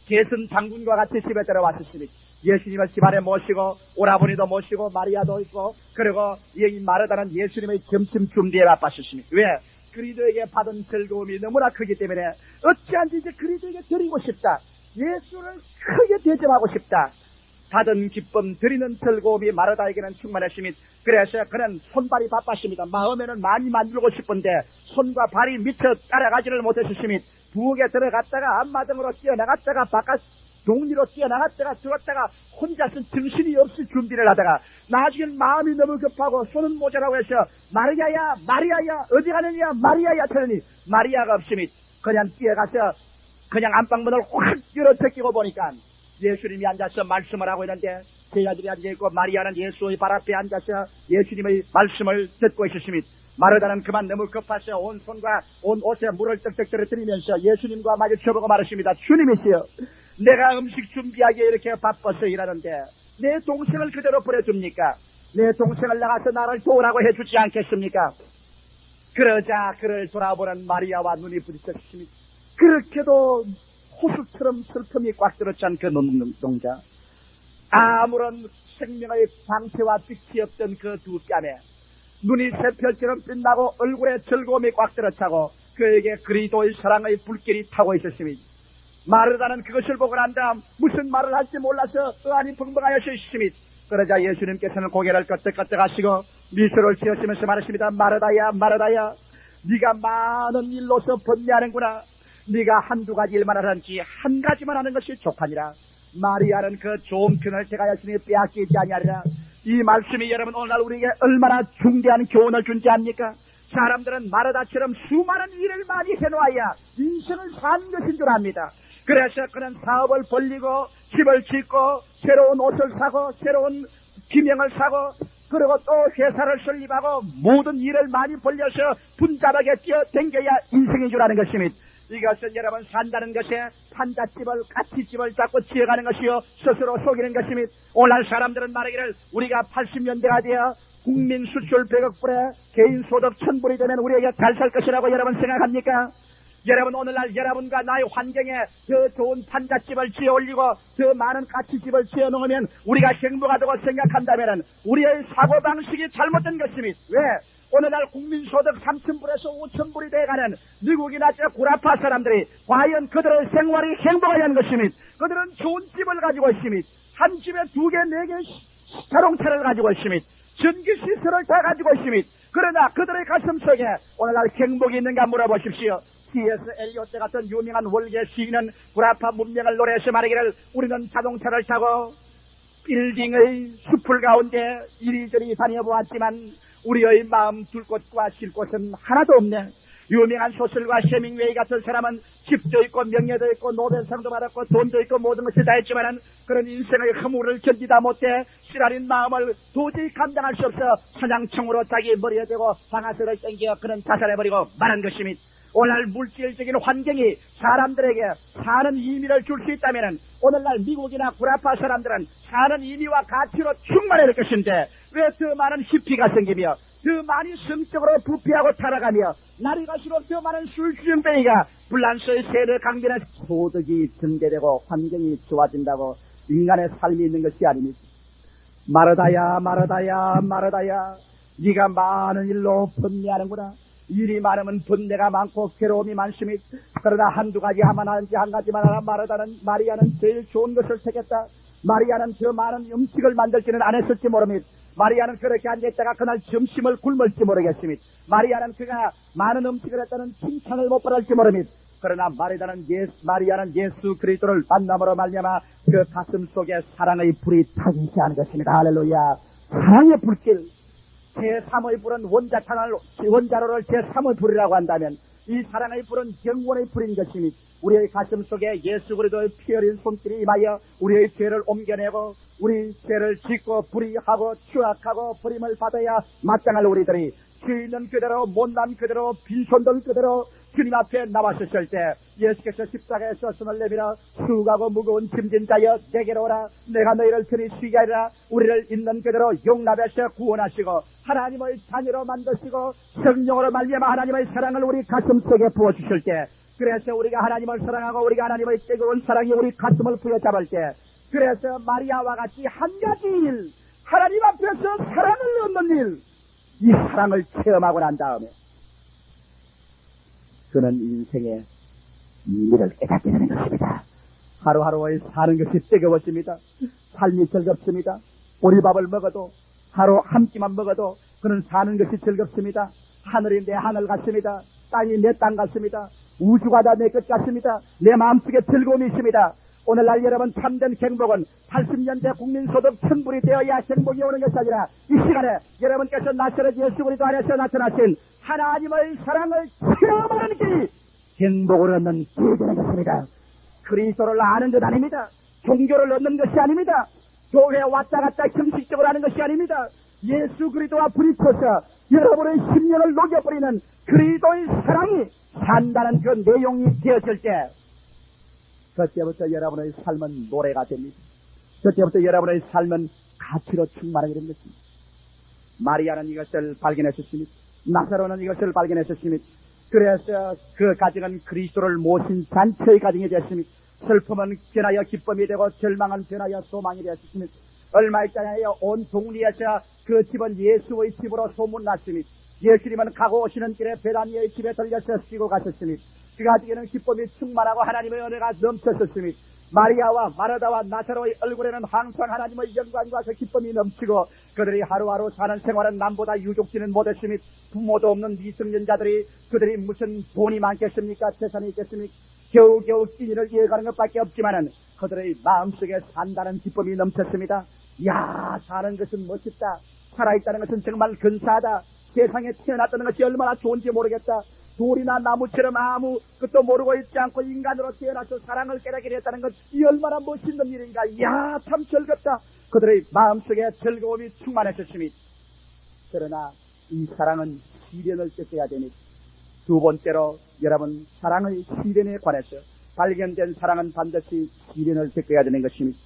계승 장군과 같이 집에 들어왔습니다. 예수님을 집안에 모시고 오라버니도 모시고 마리아도 있고 그리고 이 마르다는 예수님의 점심 준비에 바빴습니다. 왜? 그리스도에게 받은 즐거움이 너무나 크기 때문에 어찌한지 이제 그리스도에게 드리고 싶다. 예수를 크게 대접하고 싶다. 받은 기쁨 드리는 즐거움이 마르다에게는 충만했으며 그래서 그는 손발이 바빴습니다. 마음에는 많이 만들고 싶은데 손과 발이 미쳐 따라가지를 못했으며 부엌에 들어갔다가 앞마당으로 뛰어나갔다가 바깥 동리로 뛰어나갔다가 들었다가 혼자서 정신이 없이 준비를 하다가 나중엔 마음이 너무 급하고 손은 모자라고 해서 마리아야 어디 가느냐 마리아야 하더니 마리아가 없으며 그냥 뛰어가서 그냥 안방문을 확 열어 제끼고 보니까 예수님이 앉아서 말씀을 하고 있는데 제 아들이 앉아있고 마리아는 예수의 발 앞에 앉아서 예수님의 말씀을 듣고 있었으며 마르다는 그만 너무 급해서 온 손과 온 옷에 물을 떡떡 떨어뜨리면서 예수님과 마주쳐보고 말했습니다. 주님이시여 내가 음식 준비하기에 이렇게 바빠서 일하는데 내 동생을 그대로 보내줍니까? 내 동생을 나가서 나를 도우라고 해주지 않겠습니까? 그러자 그를 돌아보는 마리아와 눈이 부딪혔습니다. 그렇게도 호수처럼 슬픔이 꽉 들어찬 그 눈동자 아무런 생명의 방패와 빛이 없던 그 두 뺨에 눈이 새별처럼 빛나고 얼굴에 즐거움이 꽉 들어차고 그에게 그리스도의 사랑의 불길이 타고 있었습니다. 마르다는 그것을 보고 난 다음 무슨 말을 할지 몰라서 의안이 벙벙하여서 있습니다. 그러자 예수님께서는 고개를 끄덕끄덕 하시고 미소를 지으시면서 말하십니다. 마르다야 네가 많은 일로서 번뇌하는구나. 네가 한두 가지 일만 하는지 한 가지만 하는 것이 족하니라. 마리아는 그 좋은 편을 제가 여신이 빼앗기지 아니하리라. 이 말씀이 여러분 오늘날 우리에게 얼마나 중대한 교훈을 준지 압니까? 사람들은 마르다처럼 수많은 일을 많이 해놓아야 인생을 사는 것인 줄 압니다. 그래서 그는 사업을 벌리고 집을 짓고 새로운 옷을 사고 새로운 기명을 사고 그리고 또 회사를 설립하고 모든 일을 많이 벌려서 분잡하게 뛰어댕겨야 인생인 줄 아는 것입니다. 이것은 여러분 산다는 것에 판잣집을 까치집을 잡고 지어가는 것이요 스스로 속이는 것입니다. 오늘날 사람들은 말하기를 우리가 80년대가 되어 국민 수출 100억 불에 개인 소득 1000불이 되면 우리에게 잘 살 것이라고 여러분 생각합니까? 여러분 오늘날 여러분과 나의 환경에 더 좋은 판잣집을 지어 올리고 더 많은 까치집을 지어 놓으면 우리가 행복하다고 생각한다면 우리의 사고방식이 잘못된 것입니다. 왜? 오늘날 국민소득 3000불에서 5000불이 돼가는 미국이나 구라파 사람들이 과연 그들의 생활이 행복하냐는 것입니다. 그들은 좋은 집을 가지고 있습니다. 한 집에 2개, 4개 자동차를 가지고 있습니다. 전기시설을 다 가지고 있습니다. 그러나 그들의 가슴 속에 오늘날 행복이 있는가 물어보십시오. T.S. 엘리오트 같은 유명한 월계 시인은 구라파 문명을 노래해서 말하기를 우리는 자동차를 타고 빌딩의 숲을 가운데 이리저리 다녀보았지만 우리의 마음 둘 곳과 쉴 곳은 하나도 없네. 유명한 소설가 해밍웨이 같은 사람은 집도 있고 명예도 있고 노벨상도 받았고 돈도 있고 모든 것이 다 했지만은 그런 인생의 허물을 견디다 못해 시라린 마음을 도저히 감당할 수 없어 사냥총으로 자기 머리에 대고 방아쇠를 당겨 그는 자살해버리고 말한 것입니다. 오늘날 물질적인 환경이 사람들에게 사는 의미를 줄 수 있다면 오늘날 미국이나 구라파 사람들은 사는 의미와 가치로 충만할 것인데 왜 더 많은 히피가 생기며 더 많이 성적으로 부패하고 타락하며 날이 갈수록 더 많은 술주정뱅이가 불란서의 세를 강변해 소득이 증대되고 환경이 좋아진다고 인간의 삶이 있는 것이 아닙니다. 마르다야 마르다야 마르다야 네가 많은 일로 번뇌하는구나. 일이 많으면 번뇌가 많고 괴로움이 많습니다. 그러나 한두 가지 하면 하는지 한 가지만 하나 마리아는 제일 좋은 것을 택했다. 마리아는 더 많은 음식을 만들지는 않았을지 모릅니다. 마리아는 그렇게 앉아있다가 그날 점심을 굶을지 모르겠습니다. 마리아는 그가 많은 음식을 했다는 칭찬을 못 받을지 모릅니다. 그러나 마리아는 예수 그리스도를 만남으로 말미암아 그 가슴 속에 사랑의 불이 타기 시작하는 것입니다. 할렐루야. 사랑의 불길. 제3의 불은 원자로를 제3의 불이라고 한다면 이 사랑의 불은 영원의 불인 것이니 우리의 가슴 속에 예수 그리스도의 피 흘린 손길이 임하여 우리의 죄를 옮겨내고 우리 죄를 짓고 불의하고 추악하고 버림을 받아야 마땅할 우리들이 죄 있는 그대로 못난 그대로 빈손들 그대로 주님 앞에 나왔었을 때 예수께서 십자가에서 손을 내밀어 수고하고 무거운 짐진 자여 내게로 오라. 내가 너희를 편히 쉬게 하리라. 우리를 있는 그대로 용납하셔 구원하시고 하나님의 자녀로 만드시고 성령으로 말미암아 하나님의 사랑을 우리 가슴 속에 부어주실 때 그래서 우리가 하나님을 사랑하고 우리가 하나님의 뜨거운 사랑이 우리 가슴을 부여잡을 때 그래서 마리아와 같이 한 가지 일 하나님 앞에서 사랑을 얻는 일 이 사랑을 체험하고 난 다음에 그는 인생의 의미를 깨닫게 되는 것입니다. 하루하루에 사는 것이 뜨거워집니다. 삶이 즐겁습니다. 보리밥을 먹어도 하루 한 끼만 먹어도 그는 사는 것이 즐겁습니다. 하늘이 내 하늘 같습니다. 땅이 내 땅 같습니다. 우주가 다 내 것 같습니다. 내 마음속에 즐거움이 있습니다. 오늘날 여러분 참된 행복은 80년대 국민소득 1000불이 되어야 행복이 오는 것이 아니라 이 시간에 여러분께서 나사렛 예수 그리스도 안에서 나타나신 하나님의 사랑을 체험하는 길이 행복을 얻는 길이 되는 것입니다. 그리스도를 아는 것 아닙니다. 종교를 얻는 것이 아닙니다. 교회에 왔다 갔다 형식적으로 하는 것이 아닙니다. 예수 그리스도와 부딪혀서 여러분의 심령을 녹여버리는 그리스도의 사랑이 산다는 그 내용이 되었을 때 그때부터 여러분의 삶은 노래가 됩니다. 그때부터 여러분의 삶은 가치로 충만하게 됩니다. 마리아는 이것을 발견했었습니다. 나사로는 이것을 발견했었습니다. 그래서 그 가정은 그리스도를 모신 잔치의 가정이 되었습니다. 슬픔은 변하여 기쁨이 되고 절망은 변하여 소망이 되었습니다. 얼마 있잖아요. 온 동리에서 그 집은 예수의 집으로 소문났습니다. 예수님은 가고 오시는 길에 베다니의 집에 들려서 쉬고 가셨습니다. 그 가정에는 기쁨이 충만하고 하나님의 은혜가 넘쳤었습니다. 마리아와 마르다와 나사로의 얼굴에는 항상 하나님의 영광과 그 기쁨이 넘치고 그들이 하루하루 사는 생활은 남보다 유족지는 못했습니다. 부모도 없는 미성년자들이 그들이 무슨 돈이 많겠습니까? 재산이 있겠습니까? 겨우겨우 끼니를 이어가는 것밖에 없지만은 그들의 마음속에 산다는 기쁨이 넘쳤습니다. 야, 사는 것은 멋있다. 살아있다는 것은 정말 근사하다. 세상에 태어났다는 것이 얼마나 좋은지 모르겠다. 돌이나 나무처럼 아무 것도 모르고 있지 않고 인간으로 태어나서 사랑을 깨닫게 됐다는 것, 이 얼마나 멋있는 일인가. 야, 참 즐겁다. 그들의 마음속에 즐거움이 충만했었습니다. 그러나 이 사랑은 시련을 겪어야 됩니다. 두 번째로 여러분 사랑의 시련에 관해서 발견된 사랑은 반드시 시련을 겪어야 되는 것입니다.